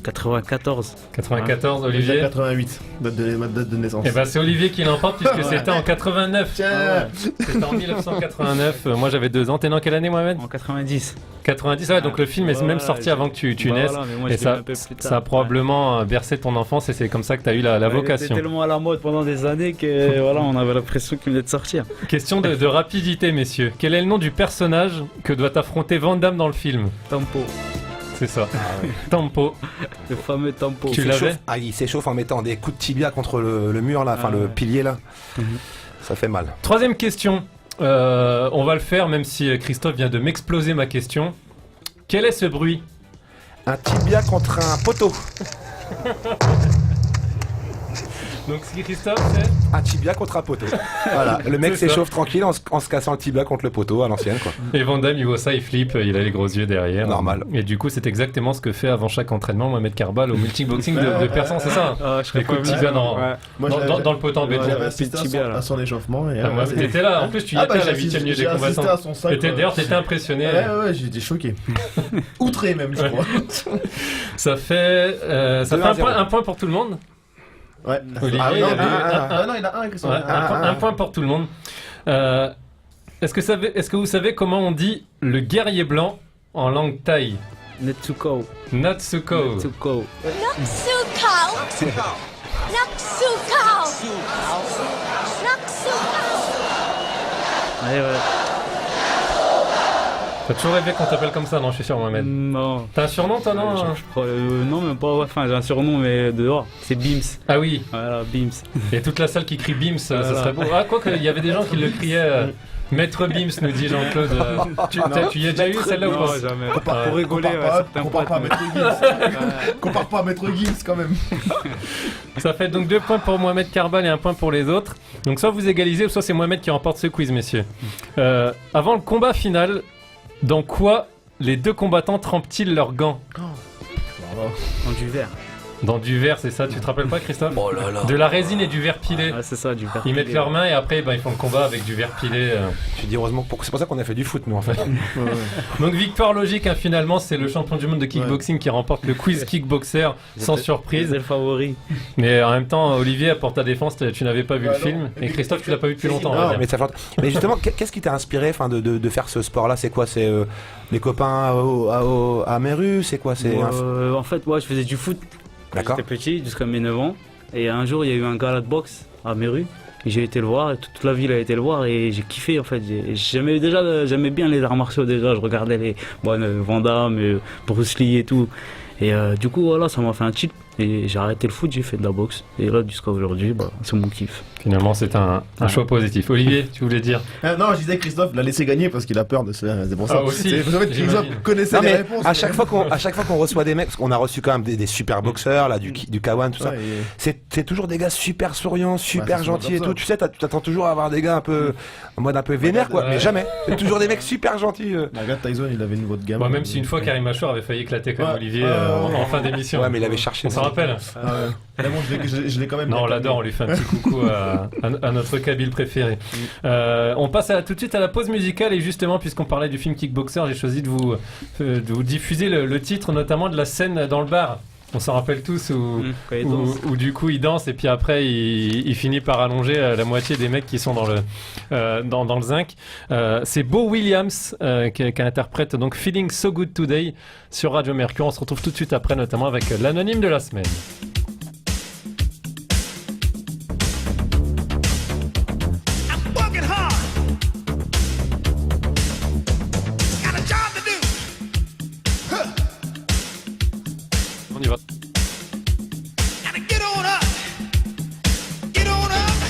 94. 94, Olivier. 88, ma date de naissance. Eh ben c'est Olivier qui l'emporte puisque Ouais. c'était en 89. Tiens. C'était en 1989. Moi j'avais 2 ans. T'es né en quelle année, Mohamed? En 90. 90, ouais, donc le film est même sorti avant que tu naisses. Voilà, mais moi, Et je l'ai ça, un peu plus tard. ça a probablement bercé ton enfance et c'est comme ça que tu as eu la C'était vocation. tellement à la mode pendant des années que voilà, on avait l'impression qu'il venait de sortir. Question de rapidité, messieurs. Quel est le nom du personnage que doit affronter Van Damme dans le film? Tempo. C'est ça. Tempo. Le fameux tempo. Tu l'avais? Il s'échauffe en mettant des coups de tibia contre le mur là, le pilier là. Ça fait mal. Troisième question. On va le faire même si Christophe vient de m'exploser ma question. Quel est ce bruit? Un tibia contre un poteau. Donc si Christophe, c'est Un tibia contre un poteau. Voilà, le mec C'est ça. s'échauffe tranquille en se cassant le tibia contre le poteau à l'ancienne quoi. Et Van Damme, il voit ça, il flippe, il a les gros yeux derrière. Normal. Et du coup, c'est exactement ce que fait avant chaque entraînement Mohamed Karbal au multiboxing de Persan, c'est ça? Ah, je serais Les coups de pas tibia dans Moi, le poteau en béton. J'avais assisté tibia, là. à son échauffement. Et, Ah, moi, t'étais là, en plus tu y étais à la 8ème nuit des J'ai assisté combattants. à son sac. D'ailleurs, t'étais impressionné. Ouais, j'ai été choqué. Outré même, je crois. Ça fait, ça fait 2-1-0. un point pour tout le monde. Ouais. Olivier, Ah, il y a non, deux. non, il a un, Christophe. Ouais, un point pour tout le monde. Est-ce que vous savez comment on dit le guerrier blanc en langue thaï? Netsuko. Natsuko. Netsuko. Ouais, ouais. T'as toujours rêvé qu'on t'appelle comme ça, non? Je suis sûr, Mohamed. Non. T'as un surnom, toi, non? Je crois, non, même pas. Ouais, enfin, j'ai un surnom, mais dehors. C'est Bims. Ah oui. Voilà, Bims. Et toute la salle qui crie Bims, ça Voilà. serait beau. Ah, quoi qu'il y avait des gens qui le criaient. Maître Bims, nous dit Jean-Claude. Tu y as déjà eu celle-là ou Non, pas? jamais. Ouais. Pour rigoler, Compare pas à Maître Gims. Compare pas à Maître Gims quand même. Ça fait donc 2 points pour Mohamed Karbal et 1 point pour les autres. Donc soit vous égalisez, ou soit c'est Mohamed qui remporte ce quiz, messieurs. Avant le combat final, dans quoi les deux combattants trempent-ils leurs gants? Dans du verre. dans du verre, c'est ça? Tu te rappelles pas, Christophe? Oh là là. De la résine et du verre pilé. Ah, c'est ça, du verre. Ils mettent leurs mains et après ils font le combat avec du verre pilé. Tu dis heureusement, c'est pour ça qu'on a fait du foot, nous, en fait. Donc victoire logique, hein, finalement, c'est le champion du monde de kickboxing qui remporte le quiz kickboxer sans surprise. C'est le favori. Mais en même temps, Olivier, pour ta défense, tu n'avais pas vu le film. Et Christophe, tu l'as pas vu depuis longtemps. on va Non, dire. mais ça fait longtemps. Mais justement, qu'est-ce qui t'a inspiré de faire ce sport-là? C'est quoi? C'est les copains à Méru? C'est quoi? En fait, moi, je faisais du foot quand D'accord. j'étais petit, jusqu'à mes 9 ans. Et un jour, il y a eu un gala de boxe à Méru. Et j'ai été le voir, et toute la ville a été le voir, et j'ai kiffé en fait. J'aimais bien les arts martiaux déjà. Je regardais les Van Damme, Bruce Lee et tout. Et du coup, voilà, ça m'a fait un tilt. Et j'ai arrêté le foot, j'ai fait de la boxe. Et là, jusqu'à aujourd'hui, c'est mon kiff. Finalement, c'est un choix positif. Olivier, tu voulais dire? Non, je disais Christophe l'a laissé gagner parce qu'il a peur de ça. C'est pour ça. Ah, aussi, En fait, Christophe connaissait Non, les mais réponses. à chaque fois qu'on reçoit des mecs, parce qu'on a reçu quand même des super boxeurs, là, du K1, tout ça, Ouais, c'est toujours des gars super souriants, super c'est souvent gentils et comme tout. ça. Tu sais, t'attends toujours à avoir des gars un peu, en mode un peu vénère, quoi, Ouais. mais jamais. C'est toujours des mecs super gentils. Regarde Tyson, il avait une voix de gamme. Bon, même si une fois Karim Achour avait failli éclater comme Ouais. Olivier en fin d'émission. Ouais, mais il avait cherché. On s'en rappelle? Mais bon, je l'ai quand même. Non, on bien l'adore, on lui fait un petit coucou à notre Kabyle préféré. On passe tout de suite à la pause musicale et justement, puisqu'on parlait du film Kickboxer, j'ai choisi de vous diffuser le titre, notamment de la scène dans le bar. On s'en rappelle tous Quand il danse. où du coup il danse et puis après il finit par allonger la moitié des mecs qui sont dans le zinc. C'est Beau Williams qui interprète donc Feeling So Good Today sur Radio Mercure. On se retrouve tout de suite après, notamment avec l'anonyme de la semaine. On y va.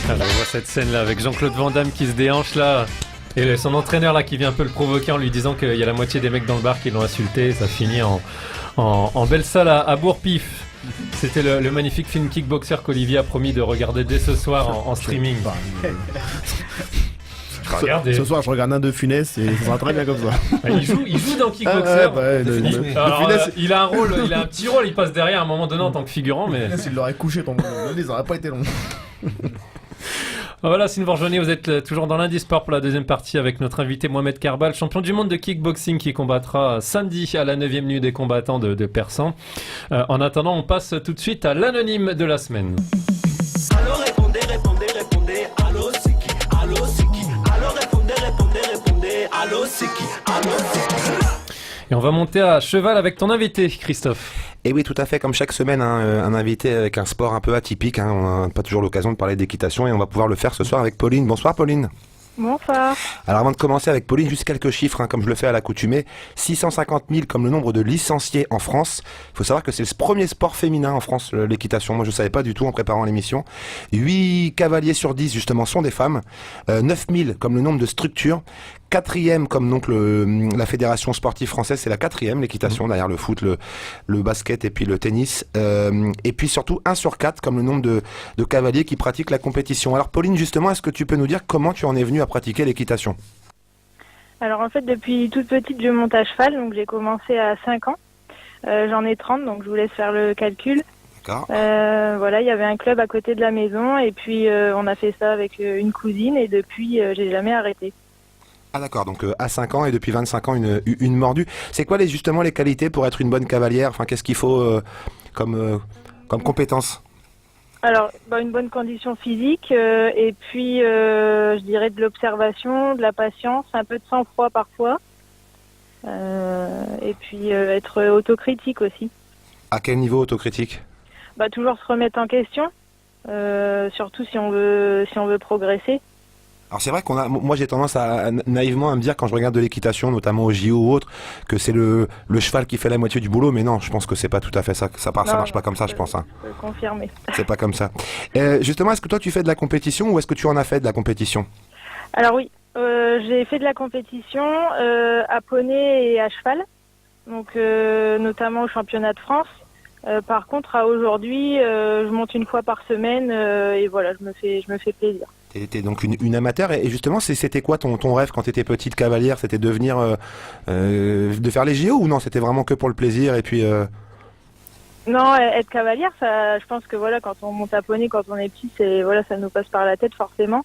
Ah, je vois cette scène là avec Jean-Claude Van Damme qui se déhanche là et son entraîneur là qui vient un peu le provoquer en lui disant qu'il y a la moitié des mecs dans le bar qui l'ont insulté. Ça finit en belle salle à Bourg-Pif. C'était le magnifique film Kickboxer qu'Olivier a promis de regarder dès ce soir en streaming. Regardez. Ce soir, je regarde un de Funès et ça sera très bien comme ça. Il joue dans Kickboxer. Alors, Funès, il a un petit rôle, il passe derrière à un moment donné en tant que figurant, mais s'il l'aurait couché, ton ils n'auraient pas été long. voilà, si vous nous rejoignez, vous êtes toujours dans l'Indisport pour la deuxième partie avec notre invité Mohamed Karbal, champion du monde de kickboxing qui combattra samedi à la 9e nuit des combattants de Persan. En attendant, on passe tout de suite à l'anonyme de la semaine. Allô, répondez, allô, c'est qui? Allô, c'est qui? Allô, répondez, allô, c'est qui? Allô, c'est qui? Et on va monter à cheval avec ton invité, Christophe. Et oui, tout à fait, comme chaque semaine, un invité avec un sport un peu atypique. On n'a pas toujours l'occasion de parler d'équitation et on va pouvoir le faire ce soir avec Pauline. Bonsoir Pauline. Bonsoir. Alors avant de commencer avec Pauline, juste quelques chiffres, comme je le fais à l'accoutumée. 650 000 comme le nombre de licenciés en France. Il faut savoir que c'est le premier sport féminin en France, l'équitation. Moi je ne savais pas du tout en préparant l'émission. 8 cavaliers sur 10 justement sont des femmes. 9 000 comme le nombre de structures. 4e comme donc la fédération sportive française, c'est la 4e, l'équitation, derrière le foot, le basket et puis le tennis. Et puis surtout 1 sur 4 comme le nombre de cavaliers qui pratiquent la compétition. Alors Pauline, justement, est-ce que tu peux nous dire comment tu en es venue à pratiquer l'équitation? Alors en fait, depuis toute petite, je monte à cheval, donc j'ai commencé à 5 ans. J'en ai 30, donc je vous laisse faire le calcul. D'accord. Voilà, il y avait un club à côté de la maison et puis on a fait ça avec une cousine et depuis, j'ai jamais arrêté. Ah d'accord, donc à 5 ans et depuis 25 ans une mordue. C'est quoi justement les qualités pour être une bonne cavalière? Enfin, qu'est-ce qu'il faut comme compétence? Alors, une bonne condition physique et puis je dirais de l'observation, de la patience, un peu de sang-froid parfois et puis être autocritique aussi. À quel niveau autocritique? Toujours se remettre en question, surtout si on veut progresser. Alors c'est vrai moi j'ai tendance à naïvement à me dire quand je regarde de l'équitation, notamment au JO ou autre, que c'est le cheval qui fait la moitié du boulot, mais non, je pense que c'est pas tout à fait ça. Ça marche pas comme ça, je pense. Je peux confirmer. C'est pas comme ça. Justement, est-ce que toi tu fais de la compétition ou est-ce que tu en as fait de la compétition? Alors oui, j'ai fait de la compétition à poney et à cheval, donc notamment au championnat de France. Par contre, à aujourd'hui, je monte une fois par semaine et voilà, je me fais plaisir. T'es donc une amateur et justement c'était quoi ton rêve quand t'étais petite cavalière? C'était de faire les JO ou non? C'était vraiment que pour le plaisir et puis Non, être cavalière, ça, je pense que voilà, quand on monte à poney, quand on est petit, ça nous passe par la tête forcément.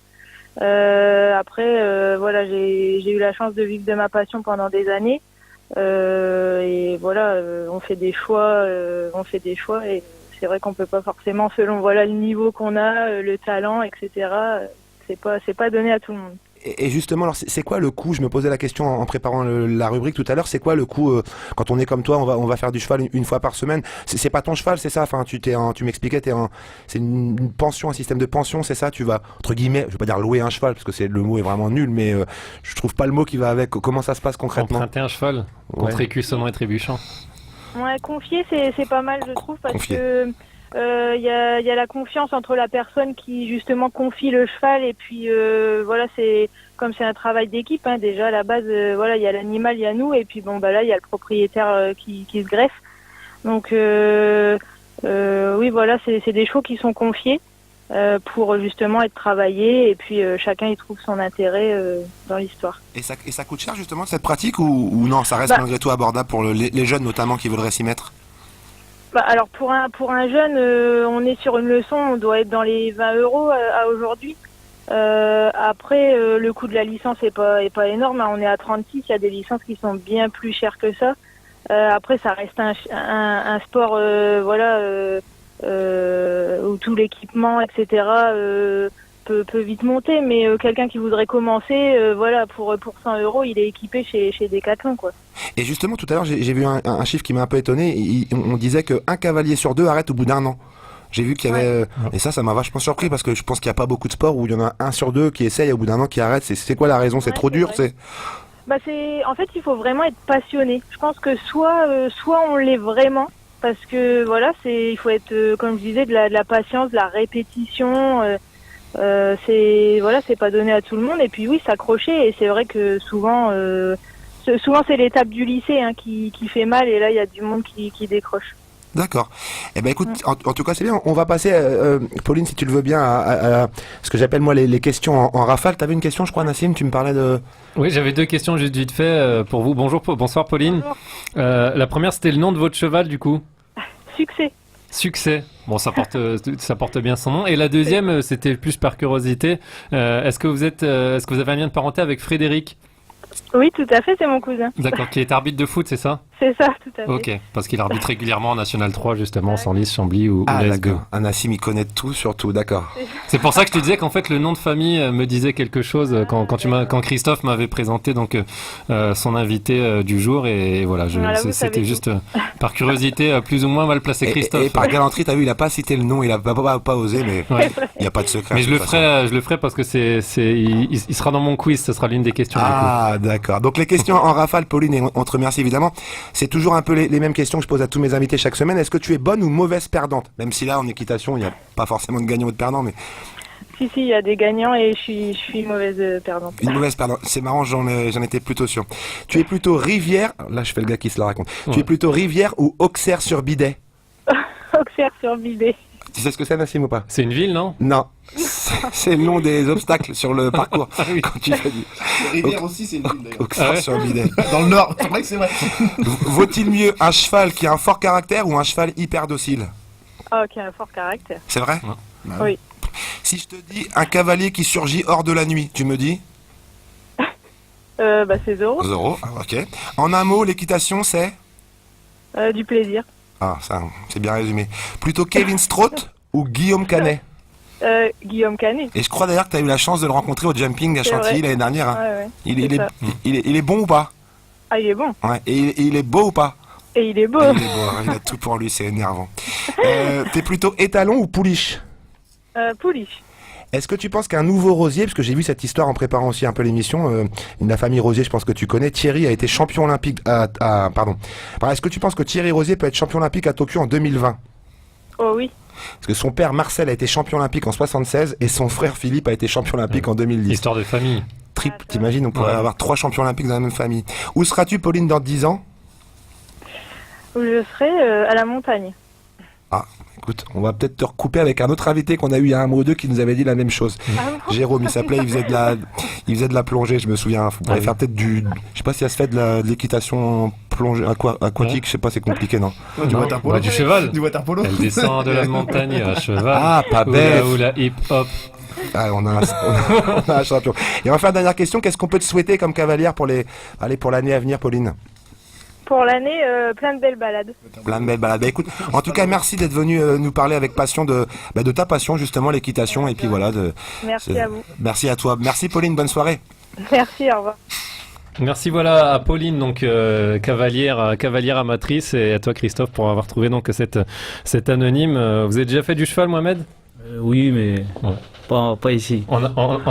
Après, voilà, j'ai eu la chance de vivre de ma passion pendant des années. Et voilà, on fait des choix, et c'est vrai qu'on peut pas forcément, selon voilà le niveau qu'on a, le talent, etc. C'est pas donné à tout le monde. Et justement, alors c'est quoi le coût? Je me posais la question en préparant la rubrique tout à l'heure. C'est quoi le coût quand on est comme toi, on va faire du cheval une fois par semaine? C'est pas ton cheval, c'est ça? Enfin, tu m'expliquais, c'est une pension, un système de pension, c'est ça? Tu vas entre guillemets, je vais pas dire louer un cheval parce que le mot est vraiment nul, mais je trouve pas le mot qui va avec. Comment ça se passe concrètement? Emprunter un cheval contre écussonnement et trébuchant. Ouais, confier, c'est pas mal, je trouve, parce que il y a la confiance entre la personne qui justement confie le cheval et puis voilà, c'est comme c'est un travail d'équipe, hein, déjà à la base, voilà, il y a l'animal, il y a nous, et puis bon bah là il y a le propriétaire qui se greffe. Donc oui, voilà, c'est des chevaux qui sont confiés pour justement être travaillés, et puis chacun y trouve son intérêt dans l'histoire. Et ça coûte cher justement cette pratique ou non, ça reste malgré tout abordable pour les jeunes notamment qui voudraient s'y mettre? Bah, alors pour un jeune, on est sur une leçon, on doit être dans les 20 € à aujourd'hui. Après, le coût de la licence est pas énorme, hein, on est à 36, il y a des licences qui sont bien plus chères que ça. Après, ça reste un sport, voilà, où tout l'équipement, etc. Peut vite monter, mais quelqu'un qui voudrait commencer, voilà, pour 100 €, il est équipé chez Decathlon, quoi. Et justement, tout à l'heure, j'ai vu un chiffre qui m'a un peu étonné. On disait qu'un cavalier sur 2 arrête au bout d'1 an. J'ai vu qu'il y avait... Et ça m'a vachement surpris parce que je pense qu'il n'y a pas beaucoup de sports où il y en a 1 sur 2 qui essaye au bout d'1 an qui arrête. C'est quoi la raison? C'est trop dur? Bah en fait, il faut vraiment être passionné. Je pense que soit on l'est vraiment, parce que voilà, il faut être, comme je disais, de la patience, de la répétition. C'est pas donné à tout le monde. Et puis oui, s'accrocher. Et c'est vrai que souvent c'est l'étape du lycée, hein, qui fait mal. Et là, il y a du monde qui décroche. D'accord. Eh ben écoute, en tout cas c'est bien. On va passer, Pauline, si tu le veux bien, à ce que j'appelle moi les questions en rafale. T'avais une question, je crois, Nassim, tu me parlais de... Oui, j'avais 2 questions juste vite fait pour vous. Bonsoir Pauline. Bonjour. La première, c'était le nom de votre cheval du coup. Succès. Bon, ça porte bien son nom. Et la deuxième, c'était plus par curiosité. Est-ce que vous avez un lien de parenté avec Frédéric? Oui, tout à fait, c'est mon cousin. D'accord, qui est arbitre de foot, c'est ça? C'est ça, tout à fait. Ok, parce qu'il arbitre régulièrement en National 3, justement, Senlis, Chambly ou Lesgo. Nassim, il connaît tout sur tout, d'accord. C'est pour ça que je te disais qu'en fait, le nom de famille me disait quelque chose quand Christophe m'avait présenté donc son invité du jour, et voilà, c'était juste par curiosité plus ou moins mal placé, Christophe. Et par galanterie, t'as vu, il a pas cité le nom, il a pas osé, mais il n'y a pas de secret. Mais je le ferai parce que il sera dans mon quiz, ce sera l'une des questions. Ah, d'accord. Donc les questions en rafale, Pauline, et on te remercie évidemment. C'est toujours un peu les mêmes questions que je pose à tous mes invités chaque semaine. Est-ce que tu es bonne ou mauvaise perdante? Même si là, en équitation, il n'y a pas forcément de gagnant ou de perdant, mais... Si, il y a des gagnants et je suis mauvaise perdante. Une mauvaise perdante. C'est marrant, j'en étais plutôt sûr. Tu es plutôt rivière... Là, je fais le gars qui se la raconte. Ouais. Tu es plutôt rivière ou Auxerre-sur-Bidet? Auxerre-sur-Bidet. Tu sais ce que c'est, Nassim, ou pas? C'est une ville, non? Non. C'est le nom des obstacles sur le parcours. Ah oui. Quand tu fais du... Rivière aussi, c'est une ville d'ailleurs. Auxerre-sur-Bidet. Dans le Nord, c'est vrai que c'est vrai. Vaut-il mieux un cheval qui a un fort caractère ou un cheval hyper docile? Qui a un fort caractère. C'est vrai? Oui. Si je te dis un cavalier qui surgit hors de la nuit, tu me dis? C'est Zorro. Zorro, ok. En un mot, l'équitation, c'est? Du plaisir. Ah, ça, c'est bien résumé. Plutôt Kevin Straught ou Guillaume Canet? Guillaume Canet. Et je crois d'ailleurs que tu as eu la chance de le rencontrer au jumping à Chantilly l'année dernière. Hein. Ouais. Il est bon ou pas? Ah, il est bon. Ouais. Et il est beau ou pas? Et il est beau. Il a tout pour lui, c'est énervant. T'es plutôt étalon ou pouliche? Pouliche. Est-ce que tu penses qu'un nouveau Rosier, parce que j'ai vu cette histoire en préparant aussi un peu l'émission, la famille Rosier, je pense que tu connais, Thierry a été champion olympique est-ce que tu penses que Thierry Rosier peut être champion olympique à Tokyo en 2020? Oh oui. Parce que son père Marcel a été champion olympique en 76 et son frère Philippe a été champion olympique en 2010. Histoire de famille. T'imagines, on pourrait avoir 3 champions olympiques dans la même famille. Où seras-tu, Pauline, dans 10 ans? Où je serai à la montagne. Ah, écoute, on va peut-être te recouper avec un autre invité qu'on a eu il y a un mois ou deux qui nous avait dit la même chose. Jérôme, il s'appelait, il faisait de la plongée, je me souviens. Il faudrait faire peut-être je sais pas si ça se fait de l'équitation plongée aquatique, je sais pas, c'est compliqué, non? Du water polo. Du cheval. Du water polo. Elle descend de la montagne à cheval. Ah, pas bête. Ou la hip-hop. Ah, on a un champion. Et on va faire une dernière question. Qu'est-ce qu'on peut te souhaiter comme cavalière pour l'année à venir, Pauline? Pour l'année, plein de belles balades. Plein de belles balades. Bah, écoute, en tout cas, merci d'être venu nous parler avec passion de ta passion, justement, l'équitation. Et puis voilà. Merci à vous. Merci à toi. Merci, Pauline. Bonne soirée. Merci, au revoir. Merci voilà à Pauline, donc cavalière amatrice, et à toi Christophe pour avoir trouvé donc cet anonyme. Vous avez déjà fait du cheval, Mohamed? Oui, mais pas ici. En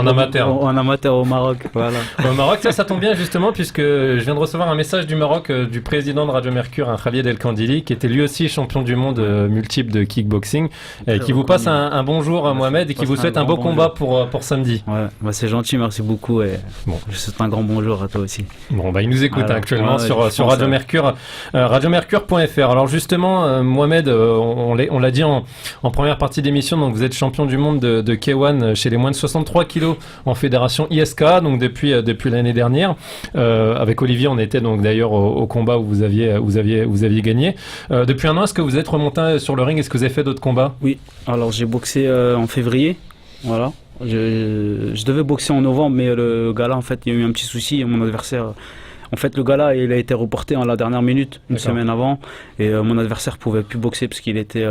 amateur. En amateur au Maroc, voilà. Au Maroc, ça tombe bien justement, puisque je viens de recevoir un message du Maroc du président de Radio Mercure, Javier Del Candili, qui était lui aussi champion du monde multiple de kickboxing, et qui vous passe un bonjour, Mohamed, et qui vous souhaite un beau combat pour samedi. Ouais, bah c'est gentil, merci beaucoup, et je souhaite un grand bonjour à toi aussi. Bon, bah il nous écoute actuellement sur Radio Mercure, radiomercure.fr. Alors justement, Mohamed, on l'a dit en première partie d'émission, donc vous êtes champion du monde de K1 chez les moins de 63 kilos en fédération ISK, donc depuis l'année dernière. Avec Olivier, on était donc d'ailleurs au combat où vous aviez gagné. Depuis un an, est-ce que vous êtes remonté sur le ring? Est-ce que vous avez fait d'autres combats? Oui, alors j'ai boxé en février, voilà. Je devais boxer en novembre, mais le gala, en fait, il y a eu un petit souci. Mon adversaire, en fait, le gala, il a été reporté en la dernière minute, une semaine avant, et mon adversaire pouvait plus boxer parce qu'il était,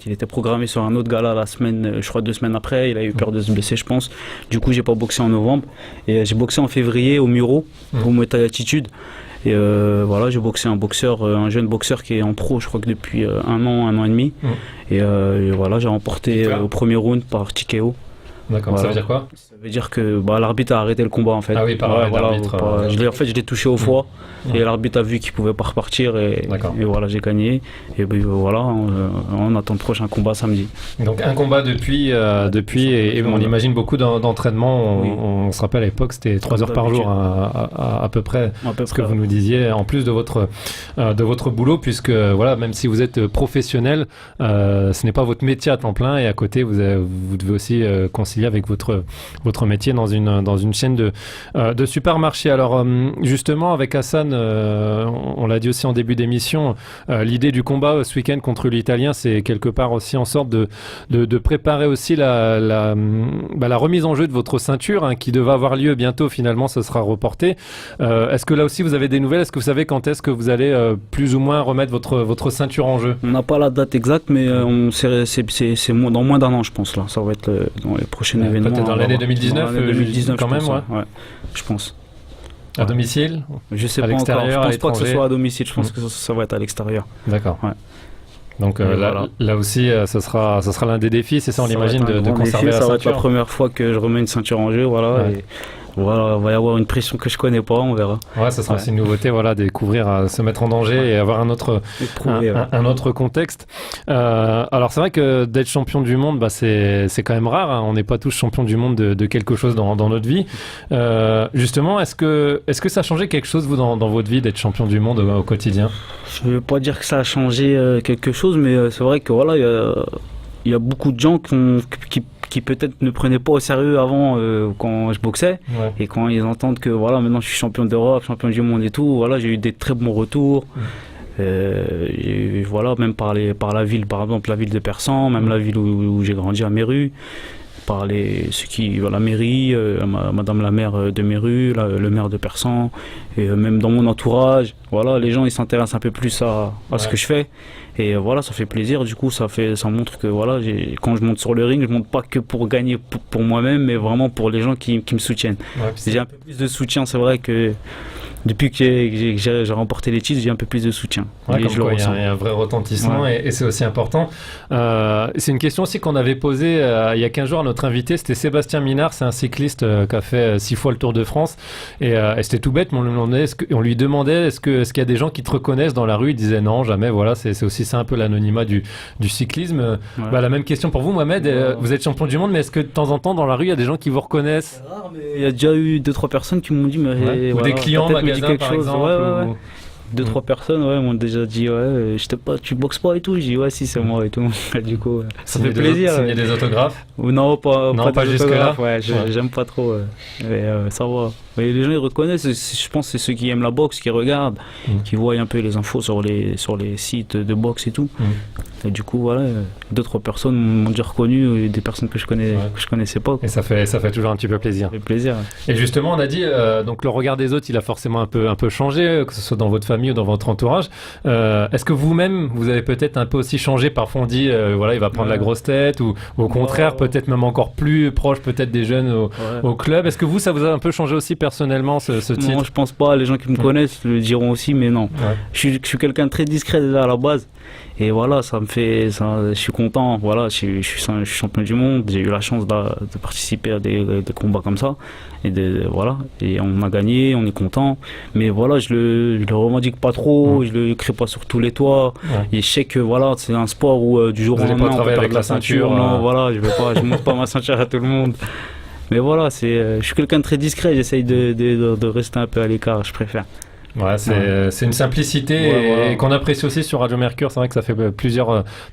il était programmé sur un autre gala la semaine, je crois 2 semaines après. Il a eu peur de se blesser, je pense. Du coup, j'ai pas boxé en novembre, et j'ai boxé en février au Muro, au Muay Thai Attitude. Et voilà, j'ai boxé un jeune boxeur qui est en pro, je crois que depuis un an et demi. Et voilà, j'ai remporté au premier round par TKO. D'accord, voilà. Ça veut dire quoi? Ça veut dire que l'arbitre a arrêté le combat en fait. Ah oui, l'arbitre. Je l'ai touché au foie et l'arbitre a vu qu'il pouvait pas repartir et voilà, j'ai gagné. Et voilà, on attend le prochain combat samedi. Donc un combat depuis et on imagine beaucoup d'entraînement. On se rappelle à l'époque, c'était 3 heures par jour à peu près. Ce que vous nous disiez, en plus de votre boulot, puisque voilà, même si vous êtes professionnel, ce n'est pas votre métier à temps plein, et à côté vous devez aussi concilier avec votre métier dans une chaîne de supermarchés. Alors justement, avec Hassan, on l'a dit aussi en début d'émission, l'idée du combat ce week-end contre l'Italien, c'est quelque part aussi en sorte de préparer aussi la remise en jeu de votre ceinture, qui devait avoir lieu bientôt. Finalement, ça sera reporté. Est-ce que là aussi vous avez des nouvelles? Est-ce que vous savez quand est-ce que vous allez plus ou moins remettre votre ceinture en jeu? On n'a pas la date exacte, mais c'est dans moins d'un an, je pense. Là, ça va être dans les prochains événements. Peut-être dans l'année 2019, quand même, je pense. À domicile? Je sais pas encore. Je pense pas que ce soit à domicile. Je pense que ça va être à l'extérieur. D'accord. Ouais. Donc là aussi, ça sera l'un des défis, c'est ça, on l'imagine, de conserver la ceinture. Ça va être la première fois que je remets une ceinture en jeu, voilà. Ouais. Et voilà, il va y avoir une pression que je connais pas, on verra. Ouais, ça sera aussi une nouveauté, voilà, découvrir, se mettre en danger et avoir un autre contexte. Alors c'est vrai que d'être champion du monde, c'est quand même rare. On n'est pas tous champions du monde de quelque chose dans notre vie. Justement, est-ce que ça a changé quelque chose vous dans votre vie d'être champion du monde au quotidien? Je ne veux pas dire que ça a changé quelque chose, mais c'est vrai que voilà, il y a beaucoup de gens qui peut-être ne prenaient pas au sérieux avant quand je boxais, et quand ils entendent que voilà, maintenant je suis champion d'Europe, champion du monde et tout, voilà, j'ai eu des très bons retours. Et voilà, même par la ville, par exemple la ville de Persan, même la ville où j'ai grandi à Méru, par la mairie, madame la maire de Méru, le maire de Persan, et même dans mon entourage, voilà, les gens ils s'intéressent un peu plus à ce que je fais, et voilà, ça fait plaisir. Du coup, ça montre que voilà, quand je monte sur le ring, je monte pas que pour gagner pour moi-même, mais vraiment pour les gens qui me soutiennent. J'ai un peu plus de soutien, c'est vrai que depuis que j'ai remporté les titres, j'ai un peu plus de soutien. Ouais, il y a un vrai retentissement, et c'est aussi important. C'est une question aussi qu'on avait posée il y a 15 jours à notre invité, c'était Sébastien Minard, c'est un cycliste qui a fait 6 fois le Tour de France, et c'était tout bête, mais on lui demandait est-ce qu'il y a des gens qui te reconnaissent dans la rue? Il disait non, jamais. Voilà, c'est aussi ça un peu l'anonymat du cyclisme. La même question pour vous, Mohamed. Vous êtes champion du monde, mais est-ce que de temps en temps dans la rue il y a des gens qui vous reconnaissent? C'est rare, mais il y a déjà eu 2-3 personnes qui m'ont dit ou des clients magasin par exemple. 2-3 personnes m'ont déjà dit tu boxes pas et tout. J'ai dit si, c'est moi et tout. Du coup ça fait plaisir. Signer des autographes? Non, pas jusque là. J'aime pas trop, mais ça va. Mais les gens ils reconnaissent, je pense que c'est ceux qui aiment la boxe, qui regardent, qui voient un peu les infos sur les sites de boxe et tout. Et du coup, voilà, d'autres personnes m'ont déjà reconnu, des personnes que je connaissais pas. Et ça fait toujours un petit peu plaisir. Ça fait plaisir. Et justement, on a dit, donc le regard des autres, il a forcément un peu changé, que ce soit dans votre famille ou dans votre entourage. Est-ce que vous-même, vous avez peut-être un peu aussi changé? Parfois, on dit, voilà, il va prendre la grosse tête, ou au contraire, peut-être même encore plus proche, peut-être des jeunes au club. Est-ce que ça vous a un peu changé aussi personnellement, ce titre? Non, je pense pas. Les gens qui me connaissent le diront aussi, mais non. Je suis quelqu'un de très discret déjà à la base. Et voilà, je suis content. Voilà, je suis champion du monde. J'ai eu la chance de participer à des combats comme ça. Voilà. Et on a gagné, on est content. Mais voilà, je le revendique pas trop. Je le crie pas sur tous les toits. Et je sais que voilà, c'est un sport où du jour au lendemain on peut perdre la ceinture. Non, voilà, je monte pas ma ceinture à tout le monde. Mais voilà, je suis quelqu'un de très discret. J'essaye de rester un peu à l'écart. Je préfère. Ouais, c'est une simplicité et qu'on apprécie aussi sur Radio Mercure. C'est vrai que ça fait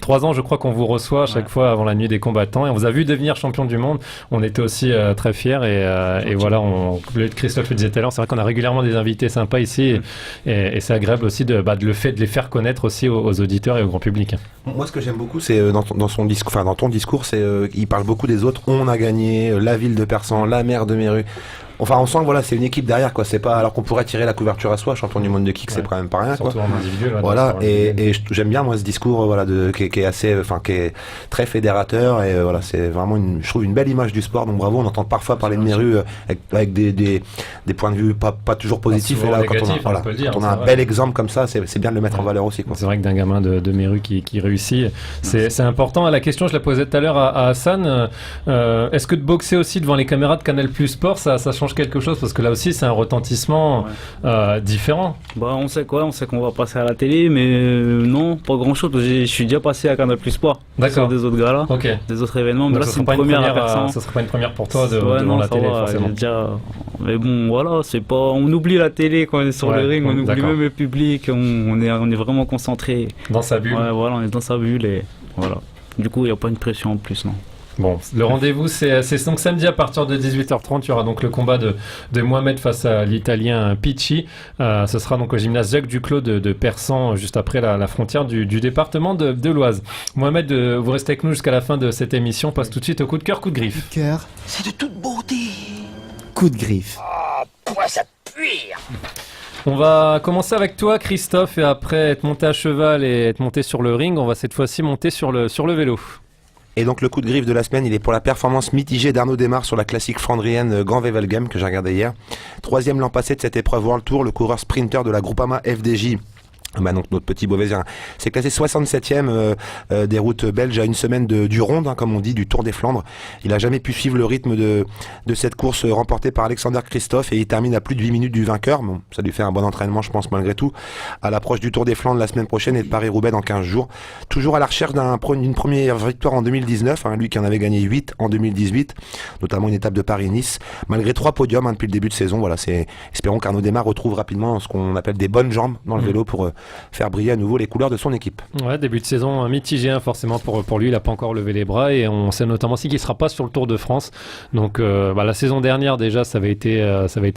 3 ans, je crois, qu'on vous reçoit à chaque fois avant la nuit des combattants et on vous a vu devenir champion du monde. On était aussi très fiers et voilà, Christophe le disait tout à l'heure, c'est vrai qu'on a régulièrement des invités sympas ici et c'est agréable aussi de les faire connaître aussi aux auditeurs et au grand public. Moi, ce que j'aime beaucoup, c'est dans ton discours, c'est il parle beaucoup des autres. On a gagné, la ville de Persan, la mère de Méru. Enfin, on sent que voilà, c'est une équipe derrière, quoi. C'est pas alors qu'on pourrait tirer la couverture à soi, champion du monde de kick, c'est quand même pas rien, surtout quoi. En individuel. Voilà, et j'aime bien moi ce discours, voilà, qui est assez, qui est très fédérateur et voilà, c'est vraiment je trouve une belle image du sport. Donc bravo, on entend parfois parler de Méru avec des points de vue pas toujours positifs. Et là, quand on a un bel exemple comme ça, c'est bien de le mettre en valeur aussi, quoi. C'est vrai que d'un gamin de Méru qui réussit, c'est important. La question, je la posais tout à l'heure à Hassan. Est-ce que de boxer aussi devant les caméras de Canal Plus Sport, ça change quelque chose, parce que là aussi c'est un retentissement différent. On sait qu'on va passer à la télé, mais non, pas grand chose. Je suis déjà passé à Canal Plus Sport sur des autres galas, des autres événements. Mais donc là c'est une première à Persan. Ça serait pas une première pour toi devant la télé, forcément. Mais bon, voilà, c'est pas. On oublie la télé quand on est sur le ring, on oublie même le public. On est vraiment concentré dans sa bulle. Voilà, on est dans sa bulle et voilà. Du coup, il n'y a pas une pression en plus, non. Bon, le rendez-vous, c'est donc samedi à partir de 18h30. Il y aura donc le combat de Mohamed face à l'Italien Picci. Ce sera donc au gymnase Jacques Duclos de Persan, juste après la frontière du département de l'Oise. Mohamed, vous restez avec nous jusqu'à la fin de cette émission. On passe tout de suite au coup de cœur, coup de griffe. Coup de cœur. C'est de toute beauté. Coup de griffe. Oh, pourquoi ça pue? On va commencer avec toi, Christophe, et après être monté à cheval et être monté sur le ring, on va cette fois-ci monter sur le vélo. Et donc le coup de griffe de la semaine, il est pour la performance mitigée d'Arnaud Desmar sur la classique flandrienne Gand-Wevelgem que j'ai regardé hier. 3e l'an passé de cette épreuve World Tour, le coureur sprinter de la Groupama FDJ. Donc notre petit Beauvaisien s'est classé 67e des routes belges à une semaine du Ronde, comme on dit, du Tour des Flandres. Il a jamais pu suivre le rythme de cette course remportée par Alexander Christophe et il termine à plus de 8 minutes du vainqueur. Bon, ça lui fait un bon entraînement, je pense, malgré tout, à l'approche du Tour des Flandres la semaine prochaine et de Paris-Roubaix dans 15 jours. Toujours à la recherche d'une première victoire en 2019, lui qui en avait gagné 8 en 2018, notamment une étape de Paris-Nice, malgré 3 podiums depuis le début de saison. Voilà, espérons qu'Arnaud Desmar retrouve rapidement ce qu'on appelle des bonnes jambes dans le vélo pour faire briller à nouveau les couleurs de son équipe. Ouais, début de saison mitigé forcément pour lui, il n'a pas encore levé les bras et on sait notamment aussi qu'il ne sera pas sur le Tour de France. Donc la saison dernière déjà ça avait été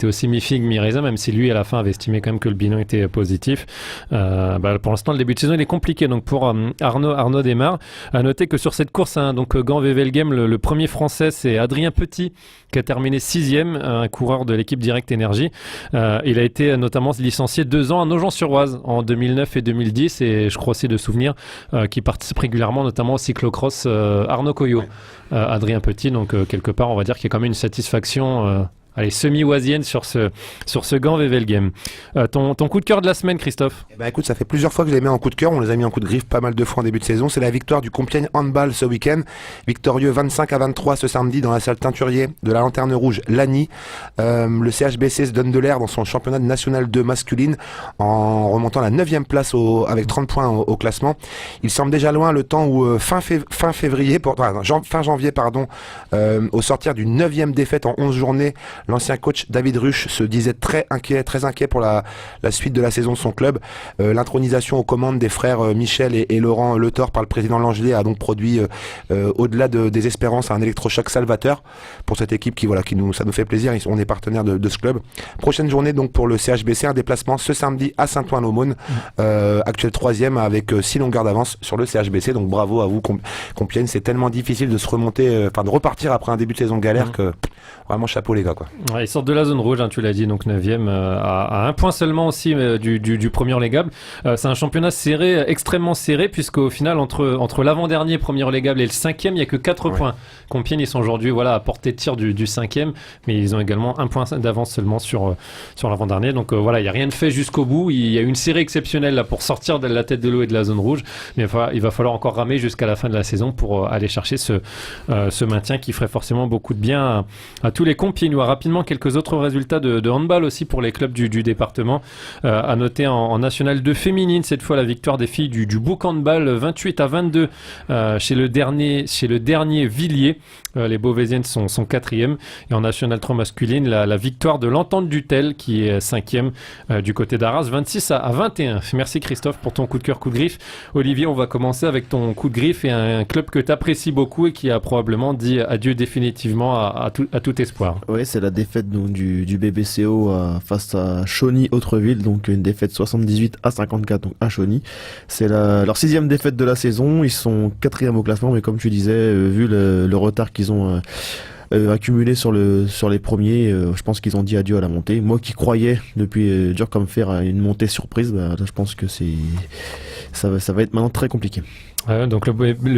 aussi mi-figue, mi-raisin, même si lui à la fin avait estimé quand même que le bilan était positif. Pour l'instant le début de saison il est compliqué donc pour Arnaud Desmar. À noter que sur cette course, donc Gand-Wevelgem, le premier français c'est Adrien Petit qui a terminé 6e, un coureur de l'équipe Direct Énergie. Il a été notamment licencié 2 ans à Nogent-sur-Oise en 2009 et 2010 et je crois aussi de souvenirs qui participe régulièrement notamment au cyclocross Arnaud Coyot. Adrien Petit, donc quelque part on va dire qu'il y a quand même une satisfaction semi-oisienne sur ce Gand-Wevelgem. Ton coup de cœur de la semaine, Christophe? Écoute, ça fait plusieurs fois que je les mets en coup de cœur. On les a mis en coup de griffe pas mal de fois en début de saison. C'est la victoire du Compiègne Handball ce week-end. Victorieux 25-23 ce samedi dans la salle teinturier de la Lanterne Rouge Lagny. Le CHBC se donne de l'air dans son championnat national 2 masculine en remontant la 9e place avec 30 points au classement. Il semble déjà loin le temps où fin janvier, au sortir d'une 9e défaite en 11 journées, L'ancien coach David Ruch se disait très inquiet pour la suite de la saison de son club. L'intronisation aux commandes des frères Michel et Laurent Le Thor par le président Langelet a donc produit, au-delà des espérances, un électrochoc salvateur pour cette équipe ça nous fait plaisir. On est partenaire de ce club. Prochaine journée donc pour le CHBC, un déplacement ce samedi à Saint-Ouen-l'Aumône, actuel 3e avec 6 longueurs d'avance sur le CHBC. Donc bravo à vous Compiègne, c'est tellement difficile de se remonter, de repartir après un début de saison galère que vraiment chapeau les gars quoi. Ouais, ils sortent de la zone rouge, tu l'as dit, donc 9e à un point seulement aussi du premier relégable. C'est un championnat serré, extrêmement serré, puisqu'au final entre l'avant-dernier premier relégable et le 5e, il n'y a que 4 points. Compiègne, ils sont aujourd'hui à portée de tir du 5e, mais ils ont également un point d'avance seulement sur l'avant-dernier. Donc il n'y a rien de fait jusqu'au bout. Il y a une série exceptionnelle là pour sortir de la tête de l'eau et de la zone rouge, mais il va falloir encore ramer jusqu'à la fin de la saison pour aller chercher ce maintien qui ferait forcément beaucoup de bien à tous les Compiègnois. Rapidement, quelques autres résultats de handball aussi pour les clubs du département. À noter en National 2 féminine, cette fois la victoire des filles du Bouc handball 28-22 chez le dernier Villiers. Les Beauvaisiennes sont 4e. Et en National 3 masculine, la victoire de l'Entente du Tel qui est 5e du côté d'Arras, 26-21. Merci Christophe pour ton coup de cœur, coup de griffe. Olivier, on va commencer avec ton coup de griffe et un club que tu apprécies beaucoup et qui a probablement dit adieu définitivement à tout espoir. Oui, c'est la défaite donc, du BBCO face à Chauny-Autreville, donc une défaite 78-54 donc à Chauny. C'est leur 6e défaite de la saison. Ils sont 4e au classement, mais comme tu disais, vu le retard qu'ils ont accumulé sur les premiers, je pense qu'ils ont dit adieu à la montée. Moi qui croyais depuis dur comme fer à une montée surprise, je pense que ça va être maintenant très compliqué. Donc le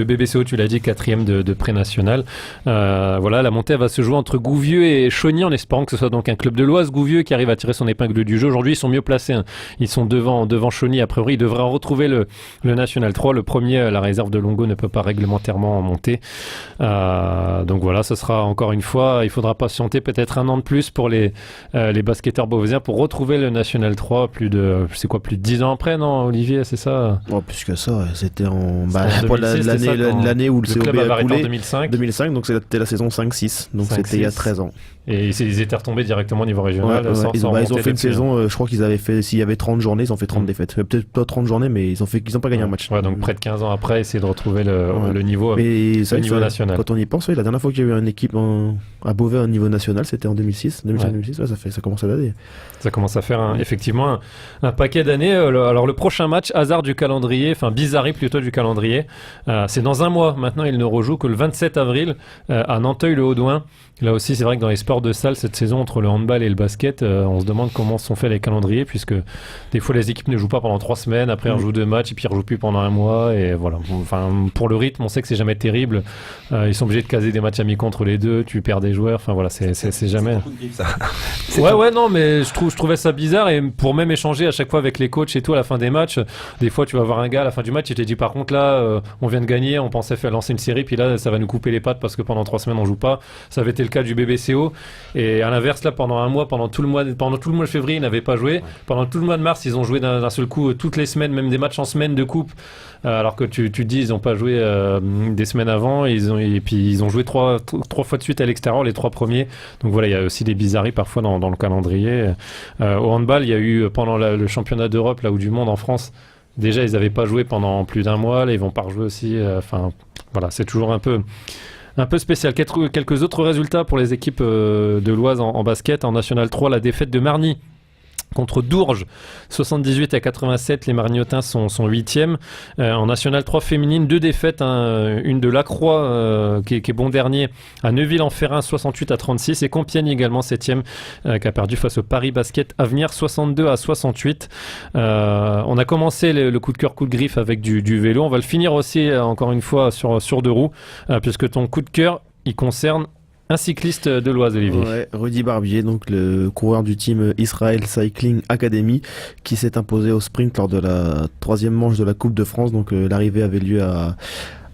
BBCO, tu l'as dit, 4e de pré-national. La montée va se jouer entre Gouvieux et Chauny, en espérant que ce soit donc un club de l'Oise. Gouvieux qui arrive à tirer son épingle du jeu. Aujourd'hui, ils sont mieux placés. Ils sont devant Chauny. A priori, ils devraient retrouver le National 3. Le premier, la réserve de Longo, ne peut pas réglementairement monter. Donc voilà, ce sera encore une fois, il faudra patienter peut-être un an de plus pour les basketteurs beauvaisiens pour retrouver le National 3 plus de 10 ans après, non Olivier, c'est ça? Plus que ça, c'était en... 2006, l'année où le COB club avait a arrêté coulé, en 2005, donc c'était la saison 5-6, donc c'était il y a 13 ans. Et ils étaient retombés directement au niveau régional. Ils ont fait une saison, je crois qu'ils avaient fait, s'il y avait 30 journées, ils ont fait 30 défaites. Peut-être pas 30 journées, mais ils ont pas gagné un match. Donc près de 15 ans après, essayer de retrouver le niveau national. Quand on y pense, la dernière fois qu'il y a eu une équipe à Beauvais au niveau national, c'était en 2006. 2005-2006, ça commence à dater. Ça commence à faire effectivement un paquet d'années. Alors le prochain match, hasard du calendrier, enfin bizarrerie plutôt du calendrier, c'est dans un mois. Maintenant, il ne rejoue que le 27 avril à Nanteuil-le-Haudouin. Là aussi, c'est vrai que dans les sports de salle, cette saison, entre le handball et le basket, on se demande comment sont faits les calendriers, puisque des fois, les équipes ne jouent pas pendant 3 semaines, après, elles jouent 2 matchs, et puis elles ne rejouent plus pendant un mois, et voilà. Enfin, pour le rythme, on sait que c'est jamais terrible. Ils sont obligés de caser des matchs amicaux entre les deux, tu perds des joueurs, enfin voilà, c'est jamais... Ouais, non, mais je trouvais ça bizarre, et pour même échanger à chaque fois avec les coachs et tout, à la fin des matchs, des fois, tu vas voir un gars à la fin du match, il te dit, par contre, là, on vient de gagner, on pensait faire lancer une série, puis là, ça va nous couper les pattes, parce que pendant 3 semaines, on joue pas. Ça avait été le cas du BBCO, et à l'inverse là pendant un mois, pendant tout le mois de février ils n'avaient pas joué, pendant tout le mois de mars ils ont joué d'un seul coup toutes les semaines, même des matchs en semaine de coupe, alors que tu dis ils n'ont pas joué des semaines avant, et puis ils ont joué 3 fois de suite à l'extérieur les 3 premiers, donc voilà, il y a aussi des bizarreries parfois dans le calendrier. Au handball, il y a eu pendant le championnat d'Europe là ou du monde en France, déjà ils n'avaient pas joué pendant plus d'un mois, là ils vont pas rejouer aussi, voilà, c'est toujours un peu spécial. Quelques autres résultats pour les équipes de l'Oise en basket. En National 3, la défaite de Marny contre Dourges, 78-87, les Margnotins sont 8e. En National 3 féminine, 2 défaites, une de Lacroix qui est bon dernier à Neuville-en-Ferrin, 68-36, et Compiègne également 7e, qui a perdu face au Paris Basket Avenir, 62-68. On a commencé le coup de cœur, coup de griffe avec du vélo. On va le finir aussi encore une fois sur 2 roues, puisque ton coup de cœur, il concerne un cycliste de l'Oise, Olivier. Ouais, Rudy Barbier, donc le coureur du team Israel Cycling Academy, qui s'est imposé au sprint lors de la 3e manche de la Coupe de France. Donc l'arrivée avait lieu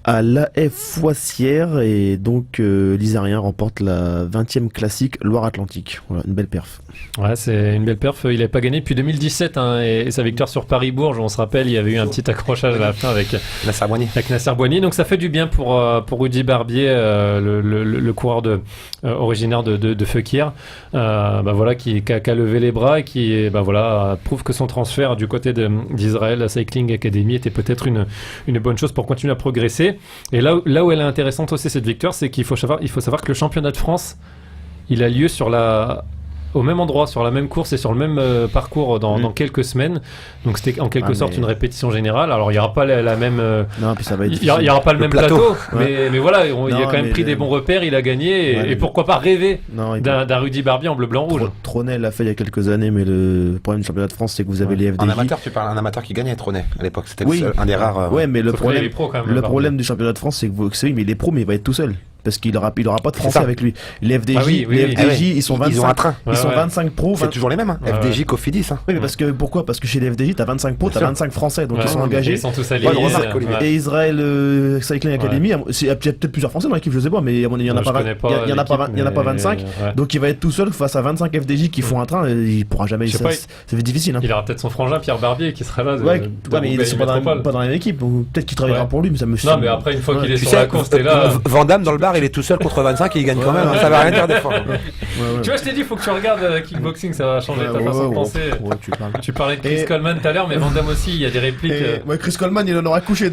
à l'AF Foissière et donc l'Isarien remporte la 20e classique Loire-Atlantique. Voilà, une belle perf. Ouais, c'est une belle perf. Il n'avait pas gagné depuis 2017 et sa victoire sur Paris-Bourges, on se rappelle, il y avait eu un petit accrochage à la fin avec Nasser Boigny. Donc ça fait du bien pour Rudy Barbier, le coureur originaire de Fekir, voilà, qui a levé les bras et qui prouve que son transfert du côté d'Israël, la Cycling Academy, était peut-être une bonne chose pour continuer à progresser. Et là où elle est intéressante aussi, cette victoire, c'est qu'il faut savoir que le championnat de France, il a lieu au même endroit, sur la même course et sur le même parcours dans quelques semaines. Donc c'était en quelque sorte une répétition générale. Alors il n'y aura pas la même. Non, puis ça va être il y aura pas le même plateau. Ouais. Mais voilà, il a quand même pris des bons repères. Il a gagné et pourquoi pas rêver d'un Rudy Barbier en bleu, blanc, rouge. Tronet l'a fait il y a quelques années, mais le problème du championnat de France, c'est que vous avez les FDJ. En amateur, tu parles d'un amateur qui gagnait Tronet à l'époque. C'était un des rares. Ouais, mais le problème du championnat de France, c'est que mais il est pro, mais il va être tout seul. Parce qu'il aura pas de français avec lui. Les FDJ, ils sont 25. Ils ont un train. Ils sont 25 pros. C'est toujours les mêmes. FDJ, Cofidis. Oui, mais pourquoi ? Parce que chez les FDJ, t'as 25 pros, t'as 25 français, donc ils sont engagés. Ils sont tous alliés. Et Israël il Academy, il y a peut-être plusieurs français dans l'équipe, je sais pas, mais il y en a pas 25. Donc il va être tout seul face à 25 FDJ qui font un train. Il pourra jamais. C'est difficile. Il aura peut-être son frangin Pierre Barbier qui sera là. Ouais, mais ils sont pas dans la même équipe. Peut-être qu'il travaillera pour lui, mais ça me. Non, mais après une fois qu'il est sur la course, t'es là. Van Damme dans le bar, il est tout seul contre 25 et il gagne quand même. Ça va rien dire des fois. Tu vois, je t'ai dit, il faut que tu regardes Kickboxing, ça va changer ta façon de penser. Tu parlais de Chris Coleman tout à l'heure, mais Van Damme aussi, il y a des répliques. Chris Coleman, il en aura couché.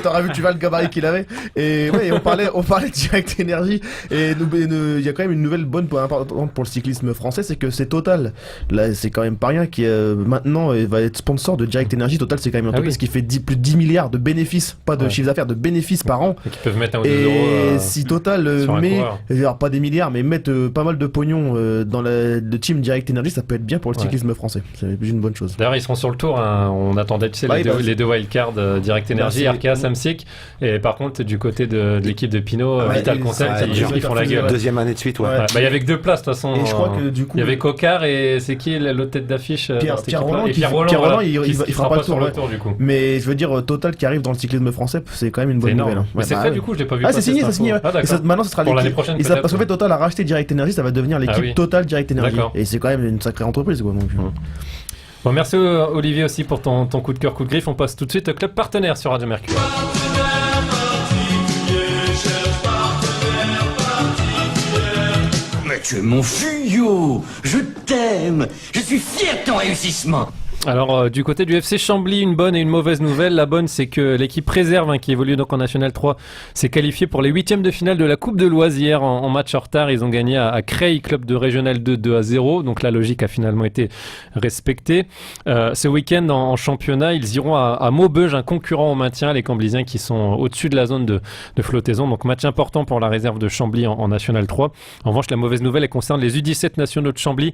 T'auras vu, tu vois le gabarit qu'il avait. Et on parlait de Direct Energy. Et il y a quand même une nouvelle bonne importante pour le cyclisme français, c'est que c'est Total. Là, c'est quand même pas rien qui maintenant va être sponsor de Direct Energy. Total, c'est quand même une entreprise qui fait plus de 10 milliards de bénéfices, pas de chiffre d'affaires, de bénéfices par an. Et qui peuvent mettre 1 ou 2 euros. Et si Total alors pas des milliards, mais mettre pas mal de pognon dans le team Direct Energy, ça peut être bien pour le cyclisme français. C'est une bonne chose. D'ailleurs, ils seront sur le tour. On attendait, les deux wildcards Direct Energy, RKA, Samsic. Et par contre, du côté de l'équipe de Pinot, Vital Concept, ils font la gueule. Deuxième année de suite, il y avait que 2 places de toute façon. Et je crois que du coup, il y avait Cocard et c'est qui l'autre tête d'affiche Pierre Roland, il fera pas le tour du coup. Mais je veux dire, Total qui arrive dans le cyclisme français, c'est quand même une bonne nouvelle. Mais c'est fait du coup, je l'ai pas vu. C'est signé. Maintenant, ce sera pour l'année prochaine. Parce qu'en fait, Total a racheté Direct Energy, ça va devenir l'équipe Total Direct Energy. Et c'est quand même une sacrée entreprise, quoi. Donc. Bon, merci Olivier aussi pour ton coup de cœur, coup de griffe. On passe tout de suite au club partenaire sur Radio Mercure. Mais tu es mon fuyot, je t'aime, je suis fier de ton réussissement. Alors du côté du FC Chambly, une bonne et une mauvaise nouvelle. La bonne, c'est que l'équipe réserve qui évolue donc en National 3 s'est qualifiée pour les 8e de finale de la Coupe de l'Oise hier en match en retard. Ils ont gagné à Creil, club de Régional 2-0. Donc la logique a finalement été respectée. Ce week-end en championnat, ils iront à Maubeuge, un concurrent au maintien, les Camblisiens qui sont au-dessus de la zone de flottaison. Donc match important pour la réserve de Chambly en National 3. En revanche, la mauvaise nouvelle elle concerne les U17 nationaux de Chambly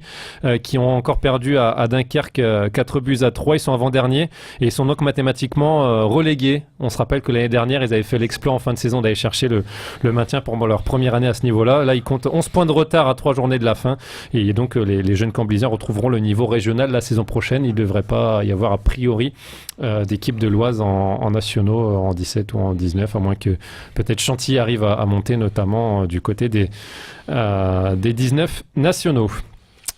qui ont encore perdu à Dunkerque 4 buts à 3, ils sont avant-derniers et ils sont donc mathématiquement relégués. On se rappelle que l'année dernière ils avaient fait l'exploit en fin de saison d'aller chercher le maintien pour leur première année à ce niveau-là. Là ils comptent 11 points de retard à 3 journées de la fin et donc les jeunes Camblisiens retrouveront le niveau régional la saison prochaine. Il ne devrait pas y avoir a priori d'équipe de l'Oise en nationaux en 17 ou en 19, à moins que peut-être Chantilly arrive à monter notamment du côté des 19 nationaux.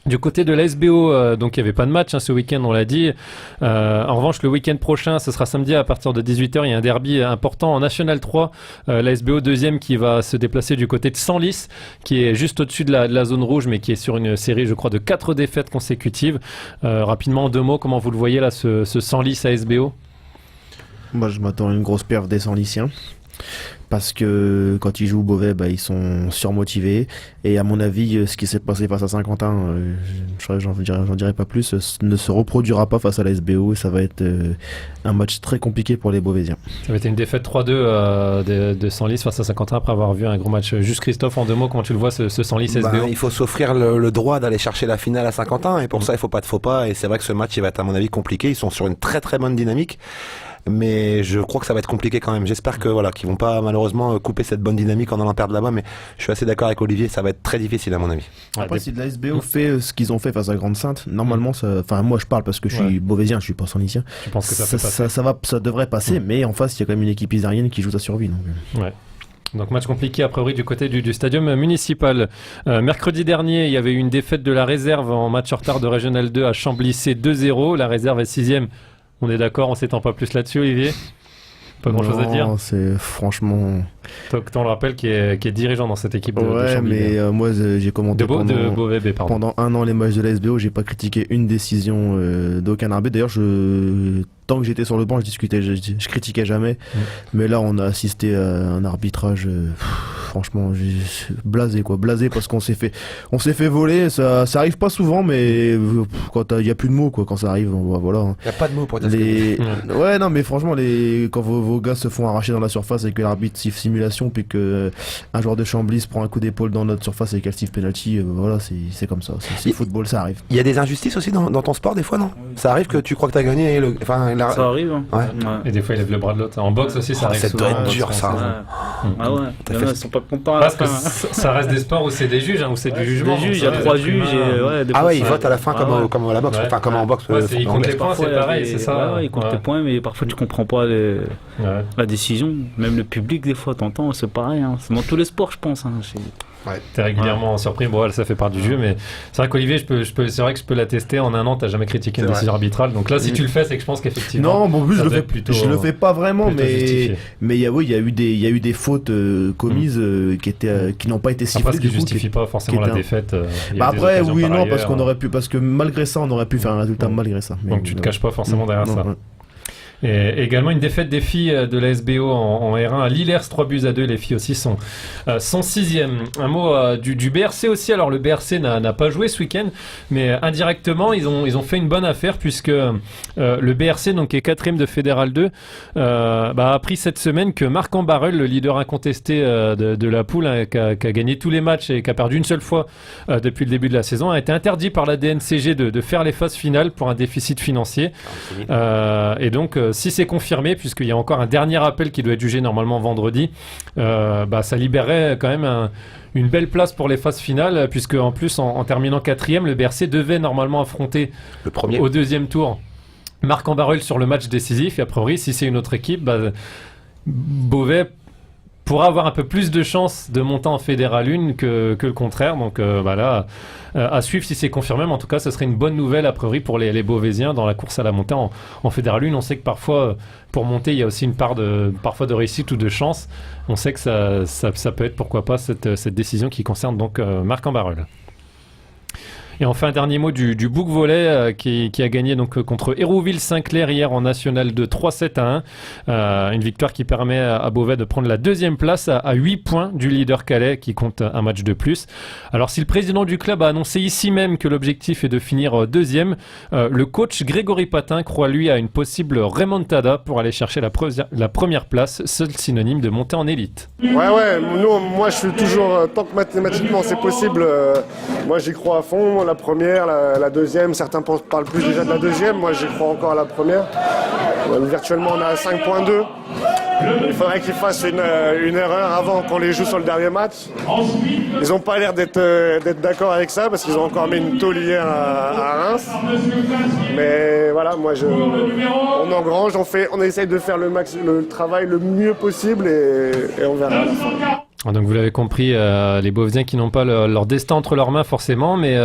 Du côté de la SBO, donc il n'y avait pas de match ce week-end, on l'a dit. En revanche, le week-end prochain, ce sera samedi à partir de 18h, il y a un derby important en National 3. La SBO deuxième qui va se déplacer du côté de Senlis, qui est juste au-dessus de la zone rouge, mais qui est sur une série, je crois, de 4 défaites consécutives. Rapidement, en 2 mots, comment vous le voyez là, ce Senlis à SBO ? Moi, je m'attends à une grosse perf des Senlisiens. Parce que quand ils jouent Beauvais, ils sont surmotivés. Et à mon avis, ce qui s'est passé face à Saint-Quentin, j'en dirai pas plus, ne se reproduira pas face à la SBO. Et ça va être un match très compliqué pour les Beauvaisiens. Ça va être une défaite 3-2 de Senlis face à Saint-Quentin après avoir vu un gros match. Juste Christophe, en 2 mots, comment tu le vois ce Senlis SBO ? Il faut s'offrir le droit d'aller chercher la finale à Saint-Quentin. Et pour ça, il faut pas de faux pas. Et c'est vrai que ce match, il va être à mon avis compliqué. Ils sont sur une très très bonne dynamique. mais je crois que ça va être compliqué quand même. J'espère que voilà, qu'ils vont pas malheureusement couper cette bonne dynamique en allant perdre là-bas, mais je suis assez d'accord avec Olivier, ça va être très difficile à mon avis. Après, si la SBO fait ce qu'ils ont fait face à Grande-Sainte, normalement, moi je parle parce que je suis beauvaisien, je suis pas sanicien. Tu penses que ça devrait passer, mais en face, il y a quand même une équipe isarienne qui joue sa survie. Donc match compliqué a priori du côté du stadium municipal. Mercredi dernier, il y avait eu une défaite de la réserve en match en retard de Régional 2 à Chambly-C 2-0. La réserve est 6e. On est d'accord, on s'étend pas plus là-dessus, Olivier ? Pas grand-chose à dire. C'est franchement... T'en le rappelles qui est dirigeant dans cette équipe de Chambly. Mais moi j'ai commenté pendant 1 an les matchs de la SBO, j'ai pas critiqué une décision d'aucun arbitre. D'ailleurs, tant que j'étais sur le banc, je critiquais jamais. Mais là, on a assisté à un arbitrage, franchement, blasé parce qu'on s'est fait voler. Ça arrive pas souvent, mais quand il y a plus de mots, quand ça arrive, voilà. Il y a pas de mots pour dire Ouais, non, mais franchement, quand vos gars se font arracher dans la surface et que l'arbitre siffle simulation, puis que un joueur de Chambly se prend un coup d'épaule dans notre surface et qu'elle siffle penalty, voilà, c'est comme ça. C'est le football, ça arrive. Il y a des injustices aussi dans ton sport des fois, non ? Ça arrive que tu crois que t'as gagné ça arrive. Hein. Ouais. Et des fois, il lève le bras de l'autre. En boxe aussi, ça arrive ça souvent. doit être dur, ça. Ah ouais. Ils sont pas contents. Parce que ça reste des sports où c'est des juges, où c'est du jugement. Des juges, il y a 3 juges. Ils votent à la fin comme à la boxe. Enfin, comme en boxe. Ils comptent les points, c'est pareil, c'est ça. Ils comptent les points, mais parfois tu comprends pas la décision. Même le public, des fois, t'entends, c'est pareil. C'est dans tous les sports, je pense. T'es régulièrement surpris, ça fait part du jeu, mais c'est vrai qu'Olivier, c'est vrai que je peux l'attester. En 1 an, t'as jamais critiqué une décision arbitrale, donc là, si tu le fais, c'est que je pense qu'effectivement. Non, bon, je le fais pas vraiment, mais il y a eu des fautes commises qui n'ont pas été sifflées. Parce qu'ils justifient pas forcément la défaite. Après, oui, non, parce que malgré ça, on aurait pu faire un résultat malgré ça. Donc tu te caches pas forcément derrière ça. Et également une défaite des filles de la SBO en R1 à Lillers, 3-2. Les filles aussi sont 6e. Un mot du BRC aussi. Alors le BRC n'a pas joué ce week-end, mais indirectement ils ont fait une bonne affaire puisque le BRC, donc qui est 4e de Fédéral 2, a appris cette semaine que Marc Ambarel, le leader incontesté de la poule, qui a gagné tous les matchs et qui a perdu une seule fois depuis le début de la saison, a été interdit par la DNCG de faire les phases finales pour un déficit financier. Et donc si c'est confirmé, puisqu'il y a encore un dernier appel qui doit être jugé normalement vendredi, ça libérerait quand même une belle place pour les phases finales, puisque en plus en terminant 4e, le BRC devait normalement affronter le premier au 2e tour Marc Ambarel sur le match décisif, et a priori si c'est une autre équipe, Beauvais pourra avoir un peu plus de chances de monter en Fédéral 1 que le contraire. Donc là, à suivre si c'est confirmé, mais en tout cas, ce serait une bonne nouvelle a priori pour les Beauvaisiens dans la course à la montée en Fédéral 1. On sait que parfois, pour monter, il y a aussi une part parfois de réussite ou de chance. On sait que ça peut être, pourquoi pas, cette décision qui concerne donc Marc Ambarel. Et enfin, un dernier mot du Bouc Volley qui a gagné donc contre Hérouville-Saint-Clair hier en National 2, 3-7-1. Une victoire qui permet à Beauvais de prendre la 2e place à 8 points du leader Calais qui compte un match de plus. Alors si le président du club a annoncé ici même que l'objectif est de finir 2e, le coach Grégory Patin croit lui à une possible remontada pour aller chercher la première place, seul synonyme de monter en élite. Ouais, moi je suis toujours, tant que mathématiquement c'est possible, moi j'y crois à fond. La première, la deuxième, certains parlent plus déjà de la deuxième, moi j'y crois encore à la première. Virtuellement on est à 5.2. Il faudrait qu'ils fassent une erreur avant qu'on les joue sur le dernier match. Ils n'ont pas l'air d'être d'accord avec ça parce qu'ils ont encore mis une tôle hier à Reims. Mais voilà, on engrange, on essaye de faire le travail le mieux possible et on verra à la fin. Donc vous l'avez compris, les Beauvaisiens qui n'ont pas leur destin entre leurs mains forcément, mais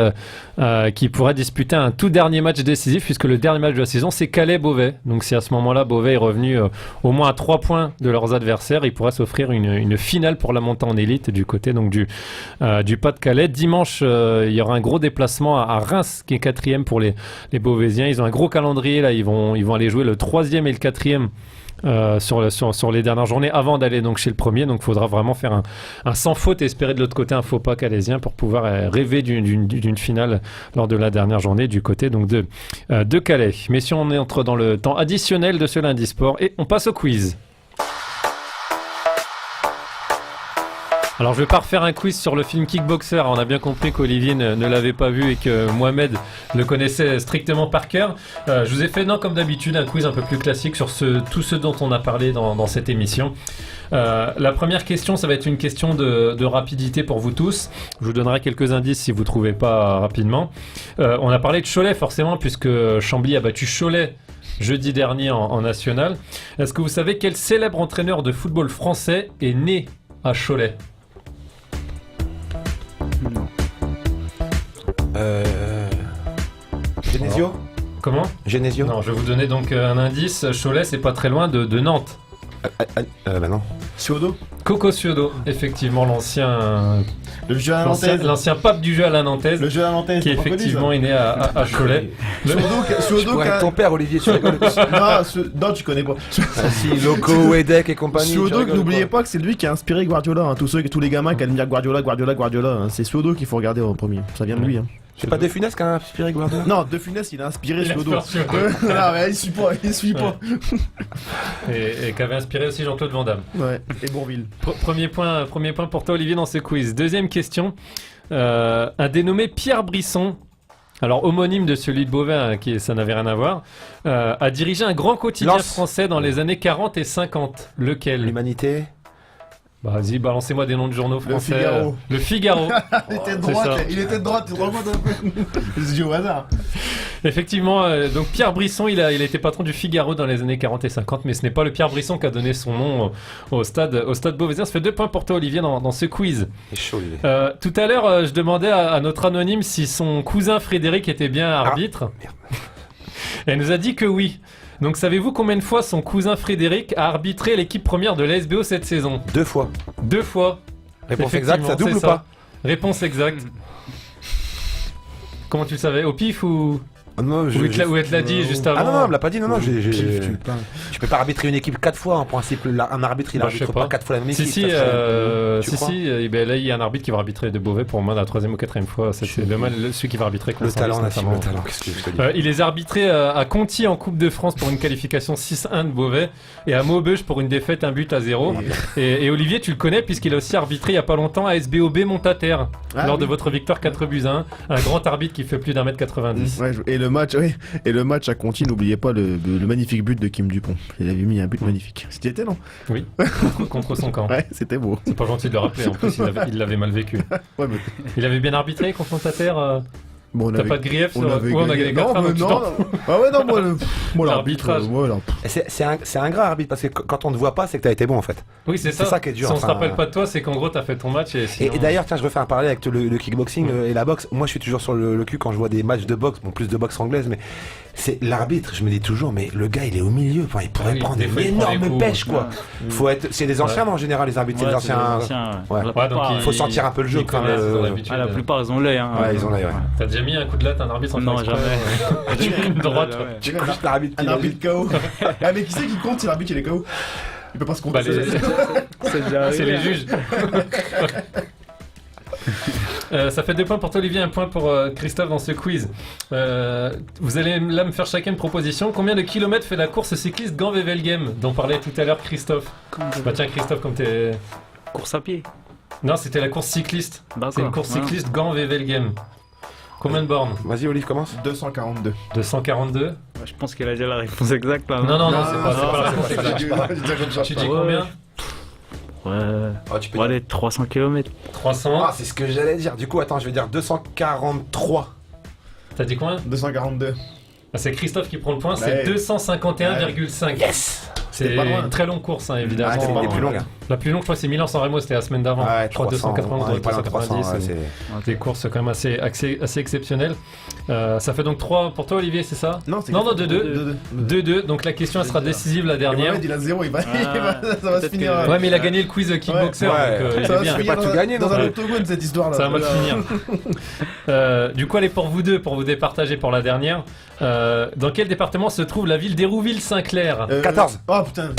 qui pourraient disputer un tout dernier match décisif, puisque le dernier match de la saison c'est Calais-Beauvais. Donc si à ce moment-là Beauvais est revenu au moins à 3 points de leurs adversaires, ils pourraient s'offrir une finale pour la montée en élite du côté donc du Pas-de-Calais. Dimanche, il y aura un gros déplacement à Reims qui est 4e pour les Beauvaisiens. Ils ont un gros calendrier là, ils vont aller jouer le 3e et le 4e. Sur les dernières journées avant d'aller donc chez le premier, donc il faudra vraiment faire un sans faute et espérer de l'autre côté un faux pas calaisien pour pouvoir rêver d'une finale lors de la dernière journée du côté donc de Calais. Mais si on entre dans le temps additionnel de ce lundi sport et on passe au quiz. Alors je vais pas refaire un quiz sur le film Kickboxer, on a bien compris qu'Olivier ne l'avait pas vu et que Mohamed le connaissait strictement par cœur. Je vous ai fait, comme d'habitude, un quiz un peu plus classique sur tout ce dont on a parlé dans cette émission. La première question, ça va être une question de rapidité pour vous tous. Je vous donnerai quelques indices si vous ne trouvez pas rapidement. On a parlé de Cholet forcément, puisque Chambly a battu Cholet jeudi dernier en national. Est-ce que vous savez quel célèbre entraîneur de football français est né à Cholet ? Genesio. Comment ? Genesio. Non, je vais vous donner donc un indice. Cholet, c'est pas très loin de Nantes. Bah non. Ciodo. Coco Ciodo, effectivement l'ancien pape du jeu à la nantaise. Le jeu à la nantaise. Qui effectivement est né à Cholet. Ciodo avec ton père, Olivier, tu rigoles. Non, tu connais pas. Si, Loco, Wedek et compagnie. Ciodo, n'oubliez pas que c'est lui qui a inspiré Guardiola. Tous les gamins qui aiment dire Guardiola. C'est Ciodo qu'il faut regarder en premier. Ça vient de lui. C'est pas De Funès qui a inspiré Guardiola? Non, De Funès il a inspiré Ciodo. Non, mais il suit pas. Et qui avait inspiré aussi Jean-Claude Van Damme. Ouais, et Bourvil. Premier point pour toi, Olivier, dans ce quiz. Deuxième question. Un dénommé Pierre Brisson, alors homonyme de celui de Beauvais, ça n'avait rien à voir, a dirigé un grand quotidien français dans les années 40 et 50. Lequel? L'Humanité. Bah, vas-y, balancez-moi des noms de journaux français. Le Figaro. Le Figaro. Il était de droite, tu te rends compte un peu? Je dis au hasard. Effectivement, donc Pierre Brisson, il a été patron du Figaro dans les années 40 et 50, mais ce n'est pas le Pierre Brisson qui a donné son nom au stade Beauvaisien. Ça fait 2 points pour toi, Olivier, dans ce quiz. C'est chaud, Olivier. Tout à l'heure, je demandais à notre anonyme si son cousin Frédéric était bien arbitre. Elle nous a dit que oui. Donc savez-vous combien de fois son cousin Frédéric a arbitré l'équipe première de l'ASBO cette saison? 2 fois. 2 fois. Réponse exacte, ça double ou pas? Réponse exacte. Comment tu le savais? Au pif ou... Non, ou elle te l'a dit juste avant? Ah non, elle me l'a pas dit, non. Tu peux pas arbitrer une équipe 4 fois en principe. Un arbitre, il arbitre pas 4 fois la même équipe. Si, là il y a un arbitre qui va arbitrer de Beauvais pour moi la 3e ou 4e fois. C'est demain celui qui va arbitrer. Le talent, qu'est-ce que je te dis? Il les a arbitrés à Conty en Coupe de France pour une qualification 6-1 de Beauvais et à Maubeuge pour une défaite 1-0. Et Olivier, tu le connais puisqu'il a aussi arbitré il y a pas longtemps à SBOB Montataire lors de votre victoire 4-1. Un grand arbitre qui fait plus d'1m90. Et le match à Conty, n'oubliez pas le magnifique but de Kim Dupont. Il avait mis un but magnifique. C'était été, non? Oui, contre son camp. Ouais, c'était beau. C'est pas gentil de le rappeler, en plus il l'avait mal vécu. Ouais, mais... Il avait bien arbitré contre Montataire. Bon, t'as pas de grief sur... on a gagné 4-1. Moi l'arbitre... C'est un gras arbitre parce que quand on ne voit pas, c'est que t'as été bon en fait. Oui, c'est ça qui est dur. Si on se rappelle pas de toi, c'est qu'en gros t'as fait ton match et d'ailleurs, tiens, je refais un parallèle avec le kickboxing et la boxe. Moi je suis toujours sur le cul quand je vois des matchs de boxe, bon plus de boxe anglaise, mais c'est l'arbitre, je me dis toujours, mais le gars il est au milieu, enfin il pourrait prendre une énorme pêche quoi. Faut être, c'est des anciens en général les arbitres, c'est des anciens. Donc il faut sentir un peu le jeu quand même. La plupart ils ont l'œil. Ouais, ils ont l'œil. T'as déjà mis un coup de latte à un arbitre? Non, jamais. Tu mets une droite. Tu couches l'arbitre. Un arbitre KO. Ah mais qui c'est qui compte si l'arbitre il est KO? Il peut pas se compter. C'est les juges. Ça fait 2 points pour toi, Olivier, 1 point pour Christophe dans ce quiz. Vous allez là me faire chacun une proposition. Combien de kilomètres fait la course cycliste Gand-Wevelgem dont parlait tout à l'heure Christophe? Bah tiens Christophe, comme t'es... Course à pied? Non, c'était la course cycliste. C'est une course cycliste Gand-Wevelgem. Combien de bornes? Vas-y Olive, commence. 242. 242. Je pense qu'elle a déjà la réponse exacte là. Non, c'est pas la réponse exacte. Tu dis combien? Tu peux aller 300 km. 300. Ah, c'est ce que j'allais dire. Du coup, attends, je vais dire 243. T'as dit combien? 242. C'est Christophe qui prend le point, c'est 251,5. Yes! C'est une très longue course, évidemment. C'est une des plus longues. La plus longue, je crois, c'est Milan-San Remo, c'était la semaine d'avant. Je crois 291, 290. Des courses quand même assez exceptionnelles. Ça fait donc 3 pour toi, Olivier, c'est ça? Non, c'est 2-2. Donc la question, elle sera décisive, la dernière. Il a 0, ça va se finir. Ouais, mais il a gagné le quiz kickboxer. Ça va se finir pas tout gagner dans un octogone, cette histoire-là. Ça va mal finir. Du coup, allez, pour vous deux, pour vous départager pour la dernière. Dans quel département se trouve la ville d'Hérouville-Saint-Clair? 14. Oh putain.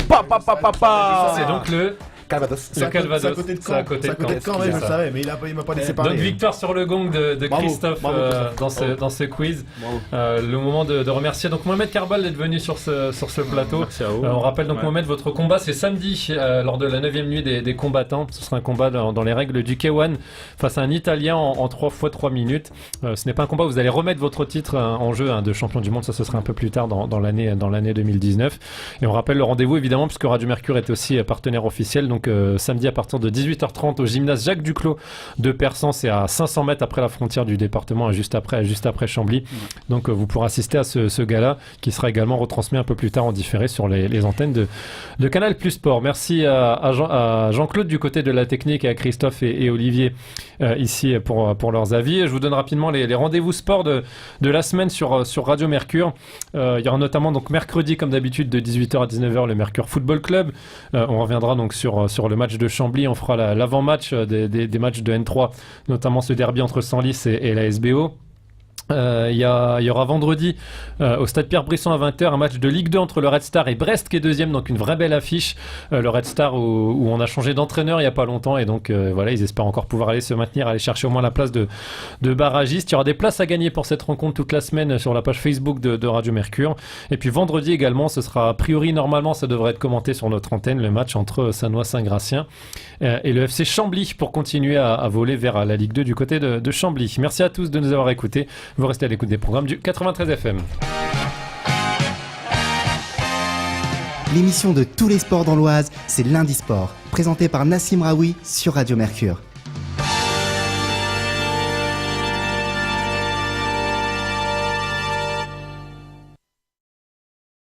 C'est donc le Calvados. Le Calvados, C'est à côté de c'est à côté de Caen, ouais, je le c'est ça. savais, mais il m'a pas laissé parler. Donc victoire sur le gong de Bravo, Christophe bravo, Christophe. dans ce quiz. Bravo. Le moment de remercier donc Mohamed Karbal d'être venu sur ce plateau. Merci à vous. On rappelle donc Mohamed, votre combat c'est samedi lors de la 9e nuit des combattants. Ce sera un combat dans les règles du K1 face à un Italien en 3 fois 3 minutes. Ce n'est pas un combat où vous allez remettre votre titre en jeu de champion du monde. Ça, ce sera un peu plus tard dans l'année 2019. Et on rappelle le rendez-vous évidemment puisque Radio Mercure est aussi partenaire officiel. Donc samedi à partir de 18h30 au gymnase Jacques Duclos de Persan, c'est à 500 mètres après la frontière du département, juste après Chambly. Donc vous pourrez assister à ce gala qui sera également retransmis un peu plus tard en différé sur les antennes de Canal Plus Sport. Merci à Jean-Claude du côté de la technique et à Christophe et Olivier ici pour leurs avis. Je vous donne rapidement les rendez-vous sport de la semaine sur Radio Mercure. Il y aura notamment donc mercredi comme d'habitude de 18h à 19h le Mercure Football Club. On reviendra donc sur le match de Chambly. On fera l'avant-match des matchs de N3, notamment ce derby entre Senlis et la SBO. Il y aura vendredi au stade Pierre-Brisson à 20h un match de Ligue 2 entre le Red Star et Brest qui est deuxième, donc une vraie belle affiche. Le Red Star où on a changé d'entraîneur il n'y a pas longtemps et donc voilà, ils espèrent encore pouvoir aller se maintenir, aller chercher au moins la place de barragiste. Il y aura des places à gagner pour cette rencontre toute la semaine sur la page Facebook de Radio Mercure. Et puis vendredi également, ce sera a priori normalement ça devrait être commenté sur notre antenne, le match entre Sannois-Saint-Gratien et le FC Chambly pour continuer à voler vers la Ligue 2 du côté de Chambly. Merci à tous de nous avoir écoutés. Vous restez à l'écoute des programmes du 93 FM. L'émission de tous les sports dans l'Oise, c'est Lundi Sport, présenté par Nassim Raoui sur Radio Mercure.